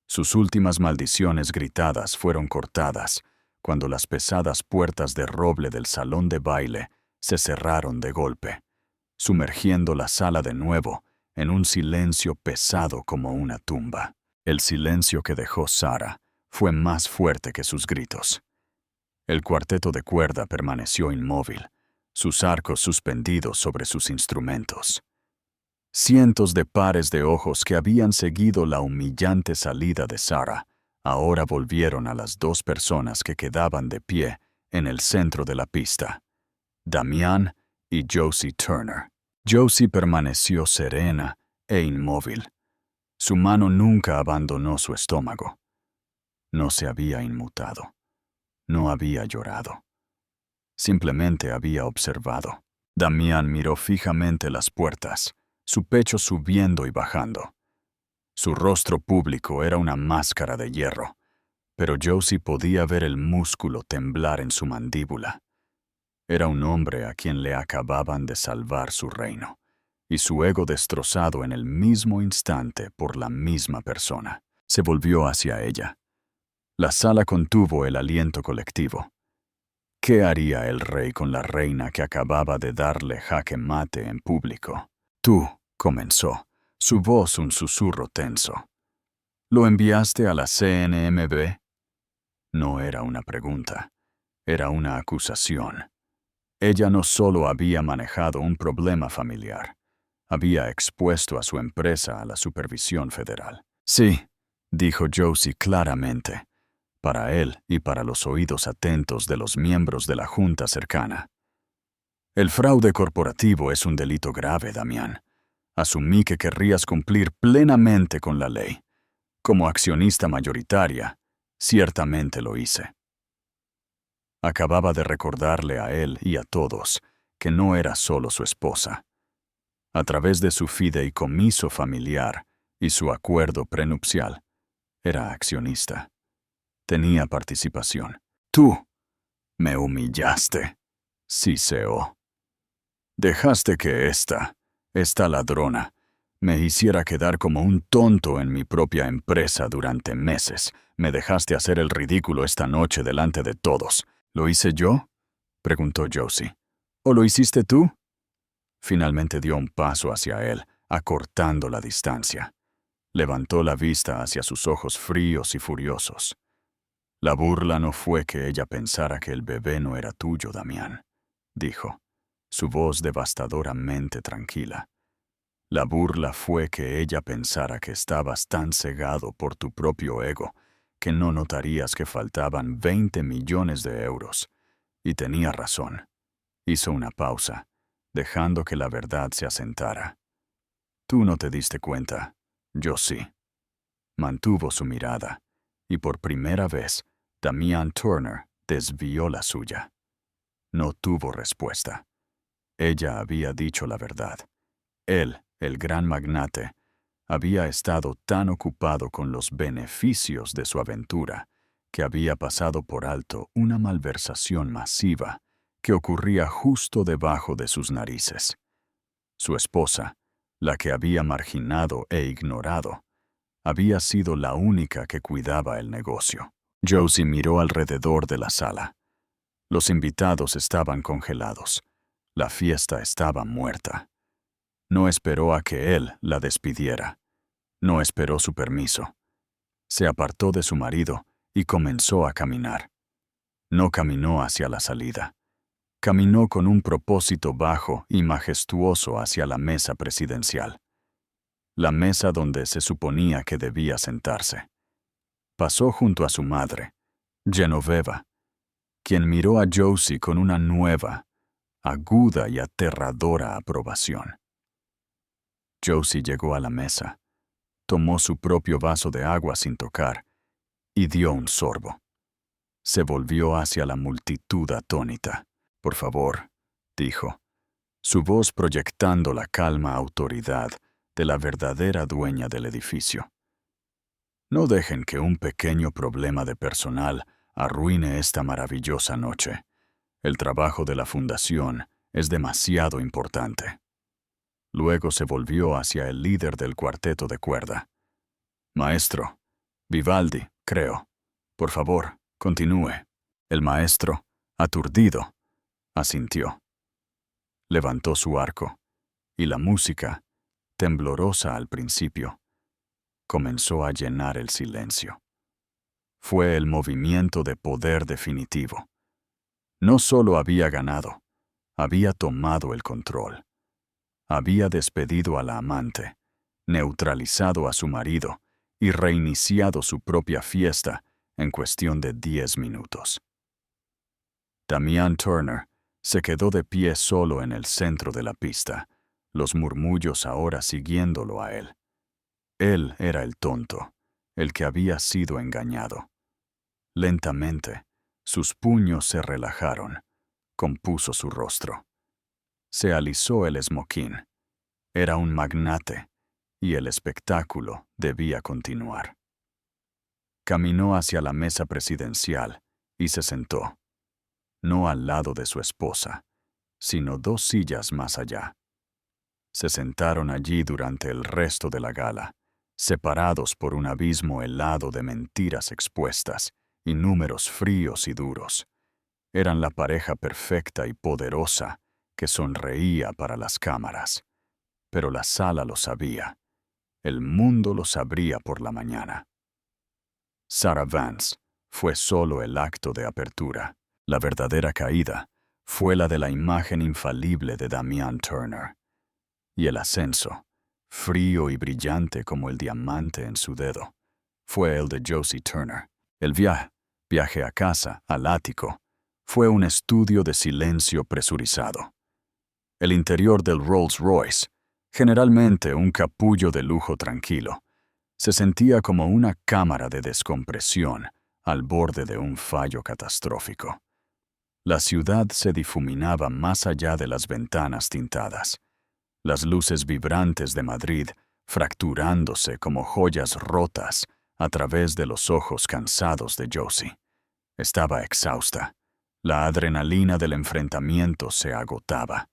S1: Sus últimas maldiciones gritadas fueron cortadas cuando las pesadas puertas de roble del salón de baile se cerraron de golpe, sumergiendo la sala de nuevo en un silencio pesado como una tumba. El silencio que dejó Sarah fue más fuerte que sus gritos. El cuarteto de cuerda permaneció inmóvil, sus arcos suspendidos sobre sus instrumentos. Cientos de pares de ojos que habían seguido la humillante salida de Sarah ahora volvieron a las dos personas que quedaban de pie en el centro de la pista, Damián y Josie Turner. Josie permaneció serena e inmóvil. Su mano nunca abandonó su estómago. No se había inmutado. No había llorado. Simplemente había observado. Damián miró fijamente las puertas, su pecho subiendo y bajando. Su rostro público era una máscara de hierro, pero Josie podía ver el músculo temblar en su mandíbula. Era un hombre a quien le acababan de salvar su reino, y su ego destrozado en el mismo instante por la misma persona. Se volvió hacia ella. La sala contuvo el aliento colectivo. ¿Qué haría el rey con la reina que acababa de darle jaque mate en público? Tú, comenzó, su voz un susurro tenso. ¿Lo enviaste a la CNMV? No era una pregunta, era una acusación. Ella no solo había manejado un problema familiar, había expuesto a su empresa a la supervisión federal. Sí, dijo Josie claramente, para él y para los oídos atentos de los miembros de la junta cercana. El fraude corporativo es un delito grave, Damián. Asumí que querrías cumplir plenamente con la ley. Como accionista mayoritaria, ciertamente lo hice. Acababa de recordarle a él y a todos que no era solo su esposa. A través de su fideicomiso familiar y su acuerdo prenupcial, era accionista. Tenía participación. Tú me humillaste, siseó. Dejaste que esta ladrona, me hiciera quedar como un tonto en mi propia empresa durante meses. Me dejaste hacer el ridículo esta noche delante de todos. ¿Lo hice yo?, preguntó Josie. ¿O lo hiciste tú? Finalmente dio un paso hacia él, acortando la distancia. Levantó la vista hacia sus ojos fríos y furiosos. La burla no fue que ella pensara que el bebé no era tuyo, Damián, dijo, su voz devastadoramente tranquila. La burla fue que ella pensara que estabas tan cegado por tu propio ego que no notarías que faltaban 20 millones de euros. Y tenía razón. Hizo una pausa, dejando que la verdad se asentara. Tú no te diste cuenta, yo sí. Mantuvo su mirada, y por primera vez, Damián Turner desvió la suya. No tuvo respuesta. Ella había dicho la verdad. Él, el gran magnate, había estado tan ocupado con los beneficios de su aventura que había pasado por alto una malversación masiva que ocurría justo debajo de sus narices. Su esposa, la que había marginado e ignorado, había sido la única que cuidaba el negocio. Josie miró alrededor de la sala. Los invitados estaban congelados. La fiesta estaba muerta. No esperó a que él la despidiera. No esperó su permiso. Se apartó de su marido y comenzó a caminar. No caminó hacia la salida. Caminó con un propósito bajo y majestuoso hacia la mesa presidencial. La mesa donde se suponía que debía sentarse. Pasó junto a su madre, Genoveva, quien miró a Josie con una nueva, aguda y aterradora aprobación. Josie llegó a la mesa, tomó su propio vaso de agua sin tocar y dio un sorbo. Se volvió hacia la multitud atónita. «Por favor», dijo, su voz proyectando la calma autoridad de la verdadera dueña del edificio. «No dejen que un pequeño problema de personal arruine esta maravillosa noche. El trabajo de la fundación es demasiado importante». Luego se volvió hacia el líder del cuarteto de cuerda. «Maestro, Vivaldi, creo. Por favor, continúe». El maestro, aturdido, asintió. Levantó su arco, y la música, temblorosa al principio, comenzó a llenar el silencio. Fue el movimiento de poder definitivo. No solo había ganado, había tomado el control. Había despedido a la amante, neutralizado a su marido y reiniciado su propia fiesta en cuestión de 10 minutos. Damián Turner se quedó de pie solo en el centro de la pista, los murmullos ahora siguiéndolo a él. Él era el tonto, el que había sido engañado. Lentamente, sus puños se relajaron, compuso su rostro. Se alisó el esmoquín. Era un magnate, y el espectáculo debía continuar. Caminó hacia la mesa presidencial y se sentó, no al lado de su esposa, sino 2 sillas más allá. Se sentaron allí durante el resto de la gala, separados por un abismo helado de mentiras expuestas y números fríos y duros. Eran la pareja perfecta y poderosa que sonreía para las cámaras. Pero la sala lo sabía. El mundo lo sabría por la mañana. Sarah Vance fue solo el acto de apertura. La verdadera caída fue la de la imagen infalible de Damian Turner. Y el ascenso, frío y brillante como el diamante en su dedo, fue el de Josie Turner. El viaje a casa, al ático, fue un estudio de silencio presurizado. El interior del Rolls Royce, generalmente un capullo de lujo tranquilo, se sentía como una cámara de descompresión al borde de un fallo catastrófico. La ciudad se difuminaba más allá de las ventanas tintadas. Las luces vibrantes de Madrid fracturándose como joyas rotas a través de los ojos cansados de Josie. Estaba exhausta. La adrenalina del enfrentamiento se agotaba,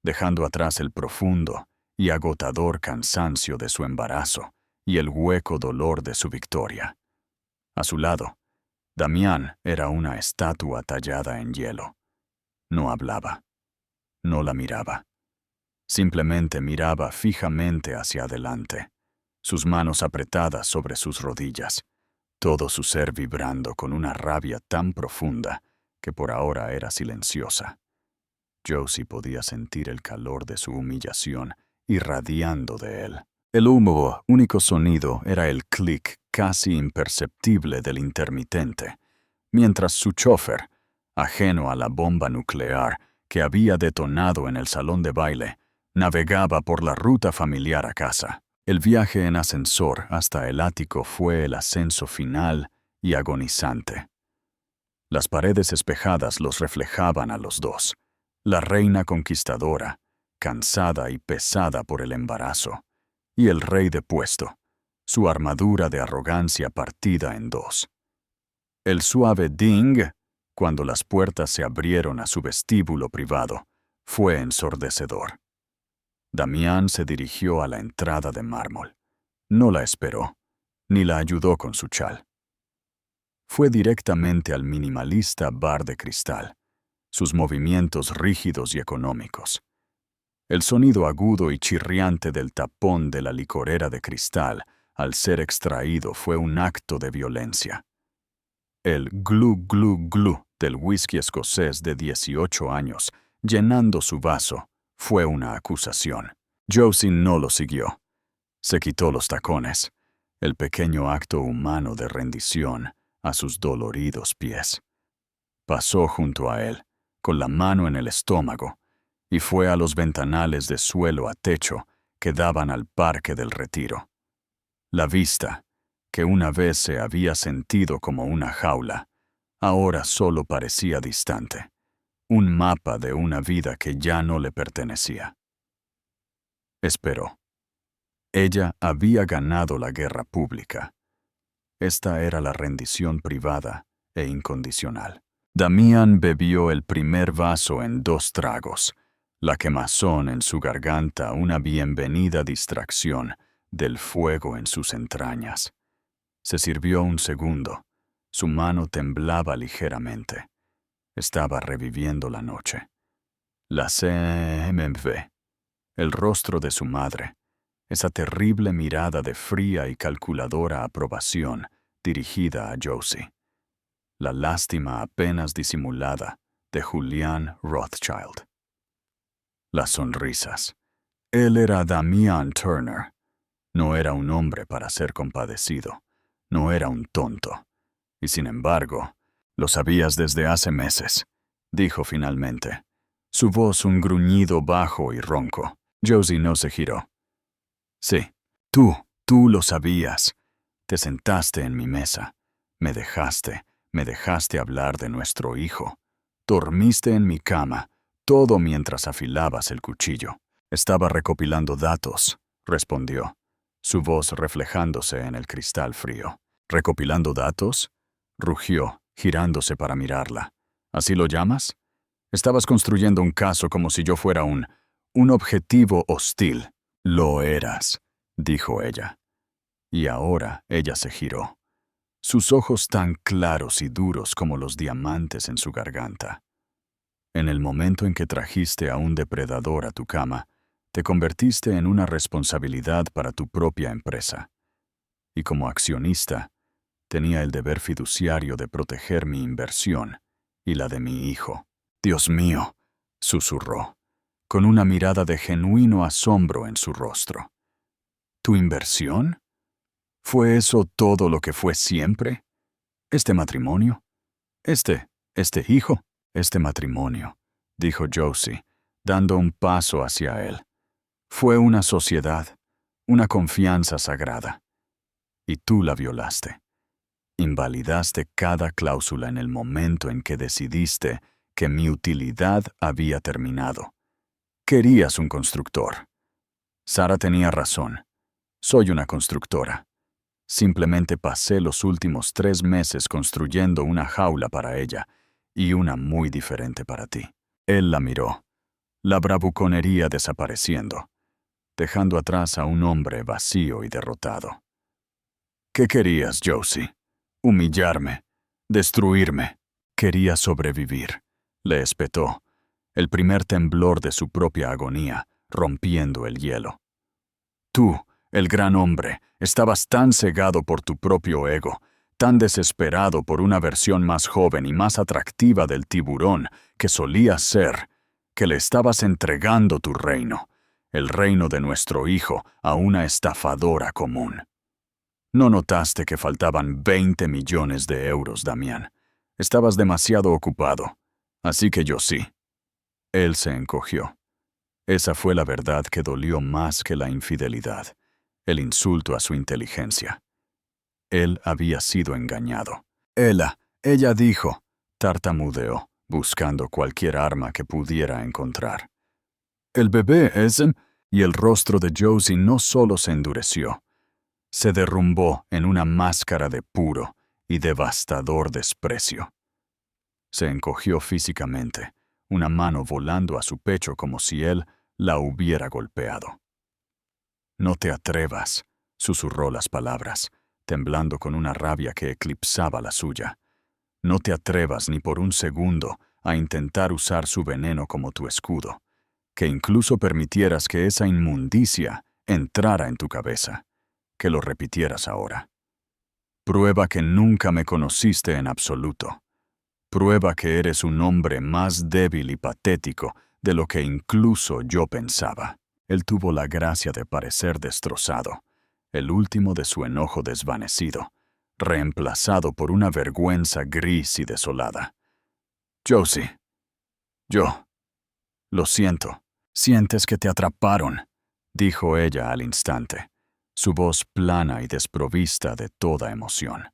S1: dejando atrás el profundo y agotador cansancio de su embarazo y el hueco dolor de su victoria. A su lado, Damián era una estatua tallada en hielo. No hablaba. No la miraba. Simplemente miraba fijamente hacia adelante, sus manos apretadas sobre sus rodillas, todo su ser vibrando con una rabia tan profunda que por ahora era silenciosa. Josie podía sentir el calor de su humillación irradiando de él. El único sonido era el clic casi imperceptible del intermitente, mientras su chofer, ajeno a la bomba nuclear que había detonado en el salón de baile, navegaba por la ruta familiar a casa. El viaje en ascensor hasta el ático fue el ascenso final y agonizante. Las paredes espejadas los reflejaban a los dos. La reina conquistadora, cansada y pesada por el embarazo, y el rey depuesto, su armadura de arrogancia partida en dos. El suave ding, cuando las puertas se abrieron a su vestíbulo privado, fue ensordecedor. Damián se dirigió a la entrada de mármol. No la esperó, ni la ayudó con su chal. Fue directamente al minimalista bar de cristal, sus movimientos rígidos y económicos. El sonido agudo y chirriante del tapón de la licorera de cristal al ser extraído fue un acto de violencia. El glu glu glu del whisky escocés de 18 años, llenando su vaso, fue una acusación. Josie no lo siguió. Se quitó los tacones, el pequeño acto humano de rendición a sus doloridos pies. Pasó junto a él, con la mano en el estómago, y fue a los ventanales de suelo a techo que daban al Parque del Retiro. La vista, que una vez se había sentido como una jaula, ahora solo parecía distante, un mapa de una vida que ya no le pertenecía. Esperó. Ella había ganado la guerra pública. Esta era la rendición privada e incondicional. Damián bebió el primer vaso en 2 tragos, la quemazón en su garganta una bienvenida distracción del fuego en sus entrañas. Se sirvió un segundo. Su mano temblaba ligeramente. Estaba reviviendo la noche. La CMV, el rostro de su madre, esa terrible mirada de fría y calculadora aprobación dirigida a Josie. La lástima apenas disimulada de Julian Rothschild. Las sonrisas. Él era Damian Turner. No era un hombre para ser compadecido. No era un tonto. Y sin embargo, lo sabías desde hace meses, dijo finalmente. Su voz un gruñido bajo y ronco. Josie no se giró. Sí, tú lo sabías. Te sentaste en mi mesa. Me dejaste hablar de nuestro hijo. Dormiste en mi cama, todo mientras afilabas el cuchillo. Estaba recopilando datos, respondió, su voz reflejándose en el cristal frío. ¿Recopilando datos? Rugió, girándose para mirarla. ¿Así lo llamas? Estabas construyendo un caso como si yo fuera un objetivo hostil. Lo eras, dijo ella. Y ahora ella se giró. sus ojos tan claros y duros como los diamantes en su garganta. En el momento en que trajiste a un depredador a tu cama, te convertiste en una responsabilidad para tu propia empresa. Y como accionista, tenía el deber fiduciario de proteger mi inversión y la de mi hijo. «Dios mío», susurró, con una mirada de genuino asombro en su rostro. «¿Tu inversión? ¿Fue eso todo lo que fue siempre? ¿Este matrimonio? ¿Este hijo?» «Este matrimonio», dijo Josie, dando un paso hacia él. «Fue una sociedad, una confianza sagrada. Y tú la violaste. Invalidaste cada cláusula en el momento en que decidiste que mi utilidad había terminado. Querías un constructor. Sara tenía razón. Soy una constructora. Simplemente pasé los últimos 3 meses construyendo una jaula para ella y una muy diferente para ti». Él la miró, la bravuconería desapareciendo, dejando atrás a un hombre vacío y derrotado. «¿Qué querías, Josie? Humillarme, destruirme». «Quería sobrevivir», le espetó, el primer temblor de su propia agonía, rompiendo el hielo. «Tú, el gran hombre, estabas tan cegado por tu propio ego, tan desesperado por una versión más joven y más atractiva del tiburón que solías ser, que le estabas entregando tu reino, el reino de nuestro hijo, a una estafadora común. No notaste que faltaban 20 millones de euros, Damián. Estabas demasiado ocupado. Así que yo sí». Él se encogió. Esa fue la verdad que dolió más que la infidelidad, el insulto a su inteligencia. Él había sido engañado. Ella dijo, tartamudeó, buscando cualquier arma que pudiera encontrar. «El bebé es...» Y el rostro de Josie no solo se endureció, se derrumbó en una máscara de puro y devastador desprecio. Se encogió físicamente, una mano volando a su pecho como si él la hubiera golpeado. «No te atrevas», susurró las palabras, temblando con una rabia que eclipsaba la suya. «No te atrevas ni por un segundo a intentar usar su veneno como tu escudo, que incluso permitieras que esa inmundicia entrara en tu cabeza, que lo repitieras ahora. Prueba que nunca me conociste en absoluto. Prueba que eres un hombre más débil y patético de lo que incluso yo pensaba». Él tuvo la gracia de parecer destrozado, el último de su enojo desvanecido, reemplazado por una vergüenza gris y desolada. «Josie, lo siento. Sientes que te atraparon», dijo ella al instante, su voz plana y desprovista de toda emoción.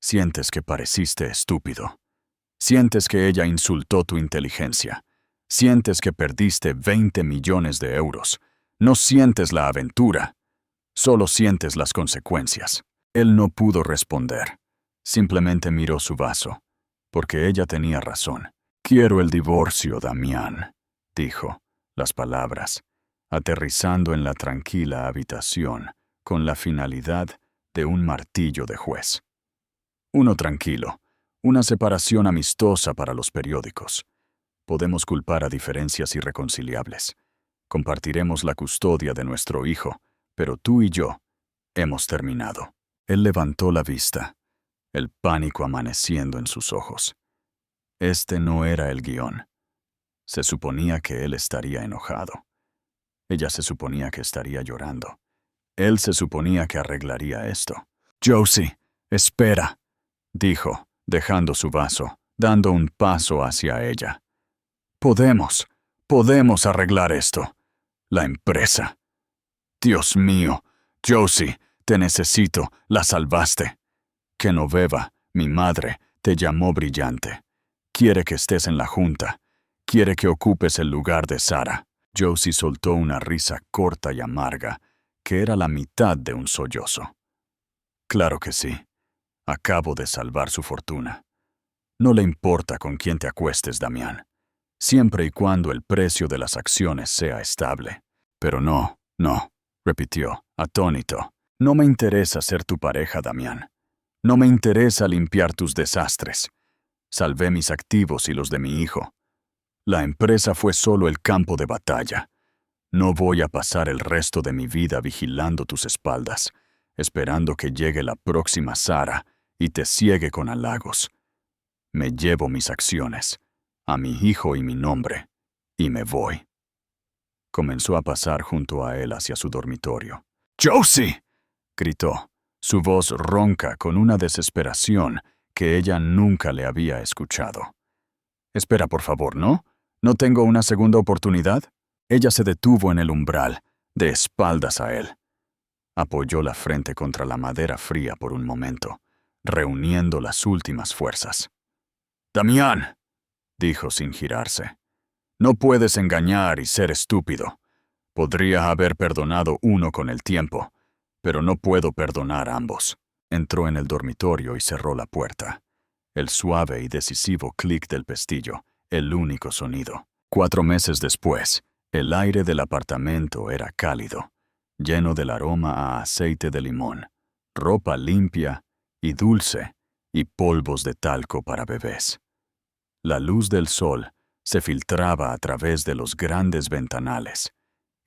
S1: «Sientes que pareciste estúpido. Sientes que ella insultó tu inteligencia. Sientes que perdiste 20 millones de euros. No sientes la aventura. Solo sientes las consecuencias». Él no pudo responder. Simplemente miró su vaso, porque ella tenía razón. «Quiero el divorcio, Damián», dijo, las palabras, aterrizando en la tranquila habitación con la finalidad de un martillo de juez. Uno tranquilo, una separación amistosa para los periódicos. Podemos culpar a diferencias irreconciliables. Compartiremos la custodia de nuestro hijo, pero tú y yo hemos terminado». Él levantó la vista, el pánico amaneciendo en sus ojos. Este no era el guión. Se suponía que él estaría enojado. Ella se suponía que estaría llorando. Él se suponía que arreglaría esto. «Josie, espera», dijo, dejando su vaso, dando un paso hacia ella. Podemos arreglar esto. La empresa. Dios mío, Josie, te necesito, la salvaste. Genoveva, mi madre, te llamó brillante. Quiere que estés en la junta. Quiere que ocupes el lugar de Sara». Josie soltó una risa corta y amarga, que era la mitad de un sollozo. «Claro que sí. Acabo de salvar su fortuna. No le importa con quién te acuestes, Damián, siempre y cuando el precio de las acciones sea estable». «Pero no», repitió, atónito. «No me interesa ser tu pareja, Damián. No me interesa limpiar tus desastres. Salvé mis activos y los de mi hijo. La empresa fue solo el campo de batalla. No voy a pasar el resto de mi vida vigilando tus espaldas, esperando que llegue la próxima Sarah y te ciegue con halagos. Me llevo mis acciones, a mi hijo y mi nombre, y me voy. Comenzó a pasar junto a él hacia su dormitorio. ¡Josie!, gritó, su voz ronca con una desesperación que ella nunca le había escuchado. «Espera, por favor, ¿no? ¿No tengo una segunda oportunidad?» Ella se detuvo en el umbral, de espaldas a él. Apoyó la frente contra la madera fría por un momento, reuniendo las últimas fuerzas. «Damián», dijo sin girarse, «no puedes engañar y ser estúpido. Podría haber perdonado uno con el tiempo, pero no puedo perdonar a ambos». Entró en el dormitorio y cerró la puerta. El suave y decisivo clic del pestillo, el único sonido. 4 meses después, el aire del apartamento era cálido, lleno del aroma a aceite de limón, ropa limpia y dulce, y polvos de talco para bebés. La luz del sol se filtraba a través de los grandes ventanales,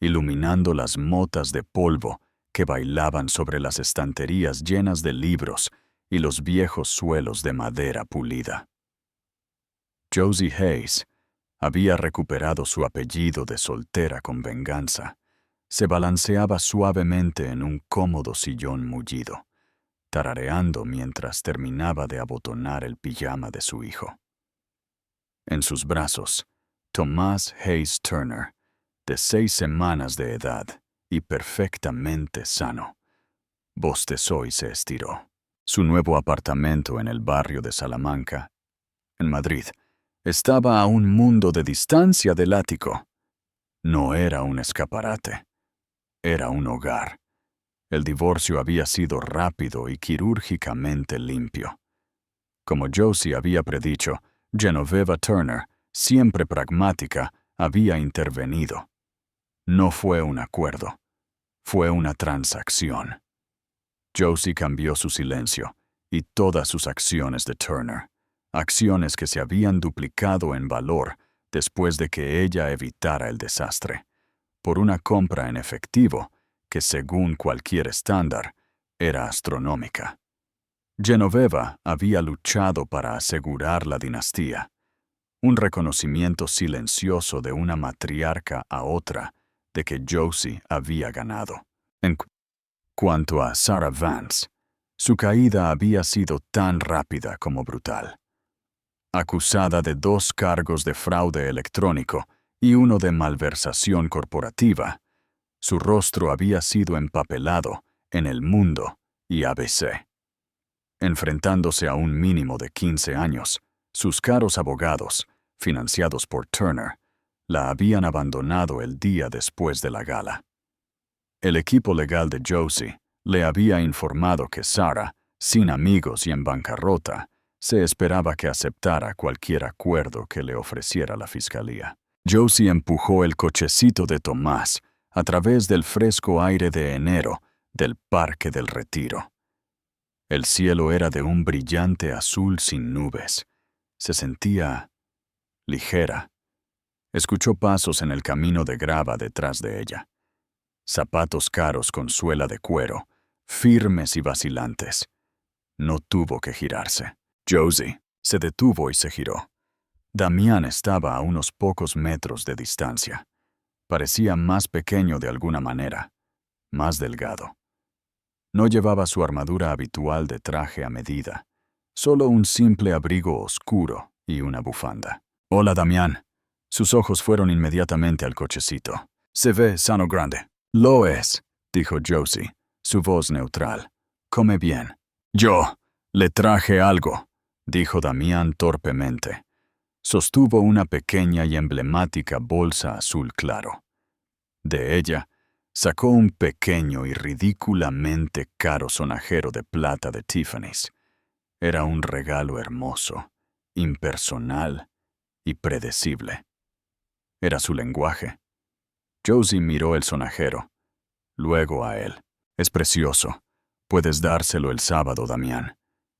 S1: iluminando las motas de polvo que bailaban sobre las estanterías llenas de libros y los viejos suelos de madera pulida. Josie Hayes había recuperado su apellido de soltera con venganza. Se balanceaba suavemente en un cómodo sillón mullido, tarareando mientras terminaba de abotonar el pijama de su hijo. En sus brazos, Thomas Hayes Turner, de 6 semanas de edad y perfectamente sano, bostezó y se estiró. Su nuevo apartamento en el barrio de Salamanca, en Madrid, estaba a un mundo de distancia del ático. No era un escaparate, era un hogar. El divorcio había sido rápido y quirúrgicamente limpio. Como Josie había predicho, Genoveva Turner, siempre pragmática, había intervenido. No fue un acuerdo, fue una transacción. Josie cambió su silencio y todas sus acciones de Turner, acciones que se habían duplicado en valor después de que ella evitara el desastre, por una compra en efectivo que, según cualquier estándar, era astronómica. Genoveva había luchado para asegurar la dinastía, un reconocimiento silencioso de una matriarca a otra de que Josie había ganado. En cuanto a Sarah Vance, su caída había sido tan rápida como brutal. Acusada de 2 cargos de fraude electrónico y uno de malversación corporativa, su rostro había sido empapelado en El Mundo y ABC. Enfrentándose a un mínimo de 15 años, sus caros abogados, financiados por Turner, la habían abandonado el día después de la gala. El equipo legal de Josie le había informado que Sarah, sin amigos y en bancarrota, se esperaba que aceptara cualquier acuerdo que le ofreciera la fiscalía. Josie empujó el cochecito de Tomás a través del fresco aire de enero del Parque del Retiro. El cielo era de un brillante azul sin nubes. Se sentía ligera. Escuchó pasos en el camino de grava detrás de ella. Zapatos caros con suela de cuero, firmes y vacilantes. No tuvo que girarse. Josie se detuvo y se giró. Damián estaba a unos pocos metros de distancia. Parecía más pequeño de alguna manera, más delgado. No llevaba su armadura habitual de traje a medida, solo un simple abrigo oscuro y una bufanda. «Hola, Damián». Sus ojos fueron inmediatamente al cochecito. «Se ve sano grande». «Lo es», dijo Josie, su voz neutral. «Come bien». «Yo le traje algo», dijo Damián torpemente. Sostuvo una pequeña y emblemática bolsa azul claro. De ella, sacó un pequeño y ridículamente caro sonajero de plata de Tiffany's. Era un regalo hermoso, impersonal y predecible. Era su lenguaje. Josie miró el sonajero, luego a él. «Es precioso. Puedes dárselo el sábado, Damián.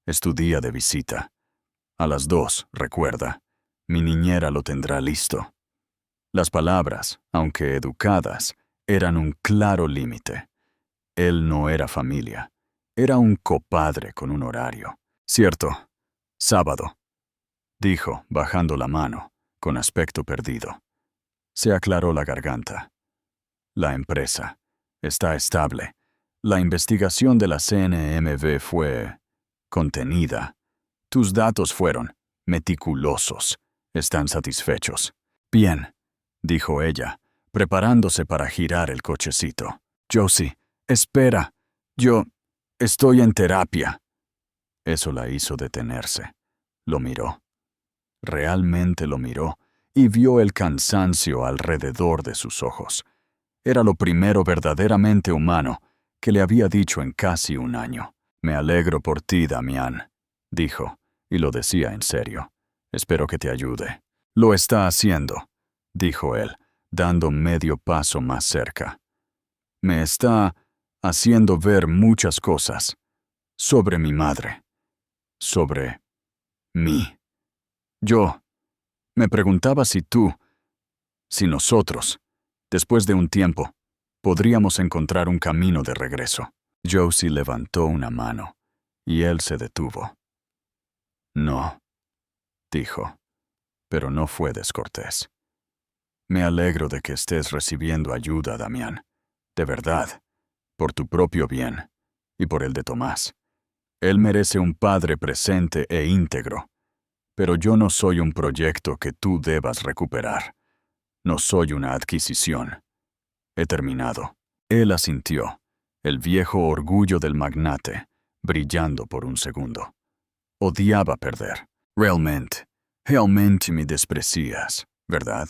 S1: Es tu día de visita. A las 2, recuerda. Mi niñera lo tendrá listo. Las palabras, aunque educadas, eran un claro límite. Él no era familia. Era un copadre con un horario. Cierto. Sábado, dijo, bajando la mano, con aspecto perdido. Se aclaró la garganta. La empresa. Está estable. La investigación de la CNMV fue contenida. Tus datos fueron meticulosos. Están satisfechos. Bien, dijo ella, preparándose para girar el cochecito. Josie, espera. Yo estoy en terapia. Eso la hizo detenerse. Lo miró. Realmente lo miró y vio el cansancio alrededor de sus ojos. Era lo primero verdaderamente humano que le había dicho en casi un año. Me alegro por ti, Damián, dijo, y lo decía en serio. Espero que te ayude. Lo está haciendo, dijo él, dando medio paso más cerca. Me está haciendo ver muchas cosas. Sobre mi madre. Sobre mí. Yo me preguntaba si nosotros, después de un tiempo, podríamos encontrar un camino de regreso. Josie levantó una mano, y él se detuvo. No, dijo, pero no fue descortés. Me alegro de que estés recibiendo ayuda, Damián. De verdad, por tu propio bien, y por el de Tomás. Él merece un padre presente e íntegro. Pero yo no soy un proyecto que tú debas recuperar. No soy una adquisición. He terminado. Él asintió, el viejo orgullo del magnate, brillando por un segundo. Odiaba perder. Realmente me desprecias, ¿verdad?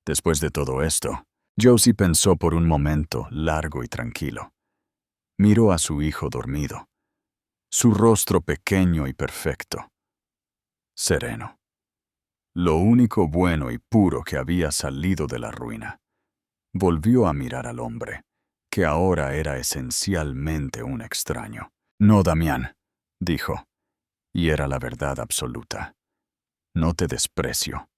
S1: Después de todo esto, Josie pensó por un momento largo y tranquilo. Miró a su hijo dormido. Su rostro pequeño y perfecto. Sereno. Lo único bueno y puro que había salido de la ruina. Volvió a mirar al hombre, que ahora era esencialmente un extraño. No, Damián, dijo, y era la verdad absoluta. No te desprecio.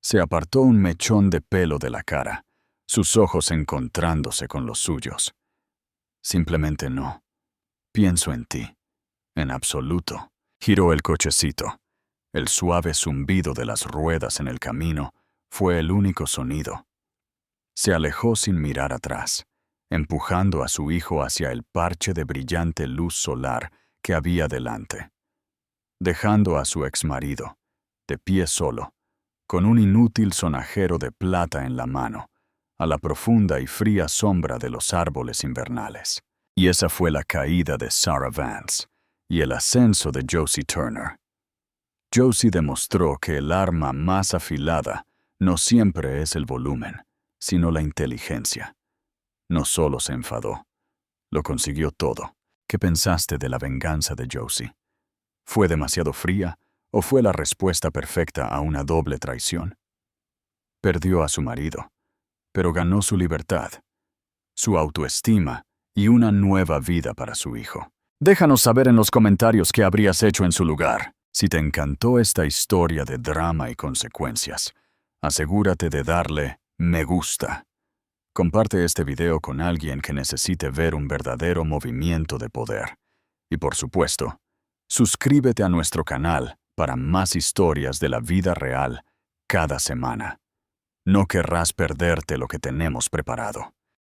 S1: Se apartó un mechón de pelo de la cara, sus ojos encontrándose con los suyos. Simplemente no. Pienso en ti. En absoluto. Giró el cochecito. El suave zumbido de las ruedas en el camino fue el único sonido. Se alejó sin mirar atrás, empujando a su hijo hacia el parche de brillante luz solar que había delante. Dejando a su exmarido, de pie solo, con un inútil sonajero de plata en la mano, a la profunda y fría sombra de los árboles invernales. Y esa fue la caída de Sarah Vance y el ascenso de Josie Turner. Josie demostró que el arma más afilada no siempre es el volumen, sino la inteligencia. No solo se enfadó, lo consiguió todo. ¿Qué pensaste de la venganza de Josie? ¿Fue demasiado fría o fue la respuesta perfecta a una doble traición? Perdió a su marido, pero ganó su libertad, su autoestima y una nueva vida para su hijo. Déjanos saber en los comentarios qué habrías hecho en su lugar. Si te encantó esta historia de drama y consecuencias, asegúrate de darle me gusta. Comparte este video con alguien que necesite ver un verdadero movimiento de poder. Y por supuesto, suscríbete a nuestro canal para más historias de la vida real cada semana. No querrás perderte lo que tenemos preparado.